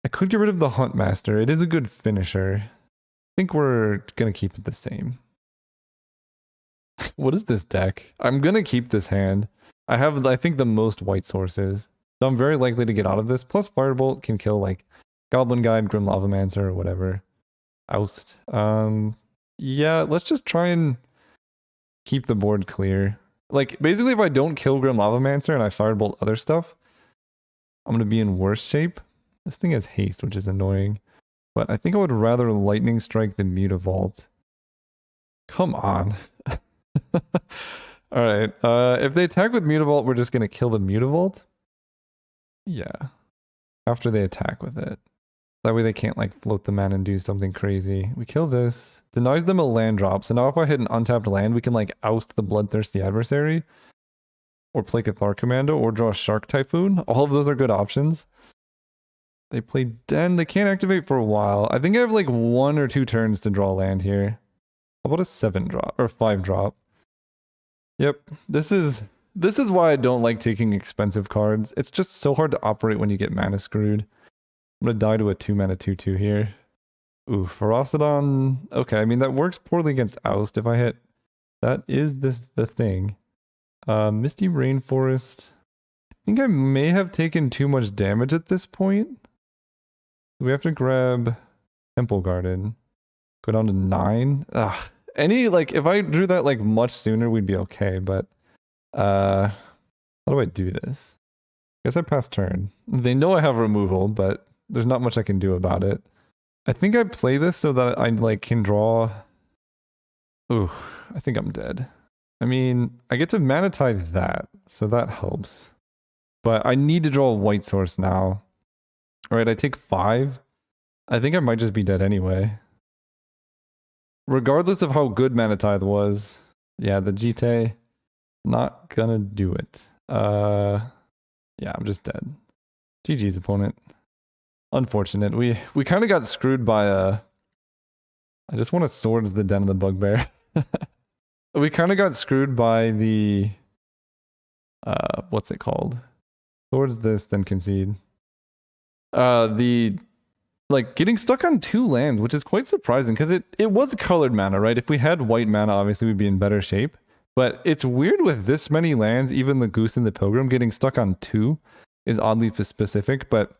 I could get rid of the Huntmaster. It is a good finisher. I think we're gonna keep it the same. What is this deck? I'm gonna keep this hand. I have, I think, the most white sources. So I'm very likely to get out of this. Plus Firebolt can kill like Goblin Guide, Grim Lavamancer, or whatever. Oust. Yeah, let's just try and keep the board clear. Like, basically, if I don't kill Grim Lavamancer and I Firebolt other stuff, I'm going to be in worse shape. This thing has haste, which is annoying. But I think I would rather Lightning Strike than Mutavault. Come on. Alright, if they attack with Mutavault, we're just going to kill the Mutavault? Yeah. After they attack with it. That way they can't like float the mana and do something crazy. We kill this. Denies them a land drop. So now if I hit an untapped land, we can like oust the bloodthirsty adversary. Or play Cathar Commando or draw Shark Typhoon. All of those are good options. They play Den. They can't activate for a while. I think I have like 1 or 2 turns to draw land here. How about a 7 drop or 5 drop? Yep. This is why I don't like taking expensive cards. It's just so hard to operate when you get mana screwed. I'm gonna die to a 2 mana 2/2 here. Ooh, Ferocidon. Okay, I mean that works poorly against Oust. If I hit, that is the thing. Misty Rainforest. I think I may have taken too much damage at this point. We have to grab Temple Garden. Go down to 9. Ugh. If I drew that like much sooner, we'd be okay, but how do I do this? I guess I pass turn. They know I have removal, but there's not much I can do about it. I think I play this so that I like can draw. Ooh, I think I'm dead. I mean, I get to mana tithe that, so that helps. But I need to draw a white source now. Alright, I take 5. I think I might just be dead anyway. Regardless of how good mana tithe was, yeah, the GT, not gonna do it. Yeah, I'm just dead. GG's opponent. Unfortunate. We kind of got screwed by I just want to Swords the Den of the Bugbear. We kind of got screwed by the what's it called? Swords this, then concede. The like getting stuck on 2 lands, which is quite surprising because it was colored mana, right? If we had white mana, obviously we'd be in better shape. But it's weird with this many lands, even the Goose and the Pilgrim getting stuck on 2 is oddly specific, but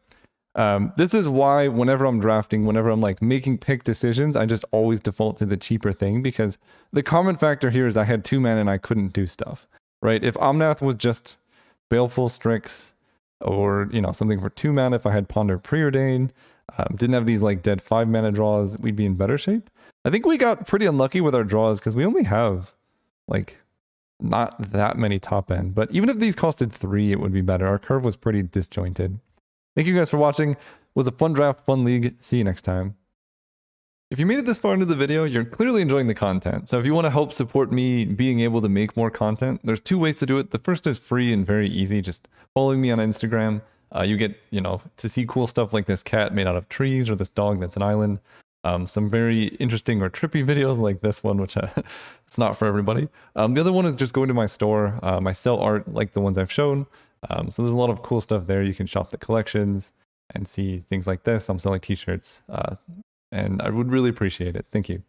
This is why whenever I'm drafting, whenever I'm like making pick decisions, I just always default to the cheaper thing, because the common factor here is I had 2 mana and I couldn't do stuff, right? If Omnath was just Baleful Strix or, you know, something for 2 mana, if I had Ponder Preordain, didn't have these like dead 5 mana draws, we'd be in better shape. I think we got pretty unlucky with our draws because we only have like not that many top end, but even if these costed 3, it would be better. Our curve was pretty disjointed. Thank you guys for watching. It was a fun draft, fun league. See you next time. If you made it this far into the video, you're clearly enjoying the content. So if you want to help support me being able to make more content, there's 2 ways to do it. The first is free and very easy. Just following me on Instagram. You get, you know, to see cool stuff like this cat made out of trees or this dog that's an island. Some very interesting or trippy videos like this one, which it's not for everybody. The other one is just going to my store. I sell art like the ones I've shown. So there's a lot of cool stuff there. You can shop the collections and see things like this. I'm selling t-shirts, and I would really appreciate it. Thank you.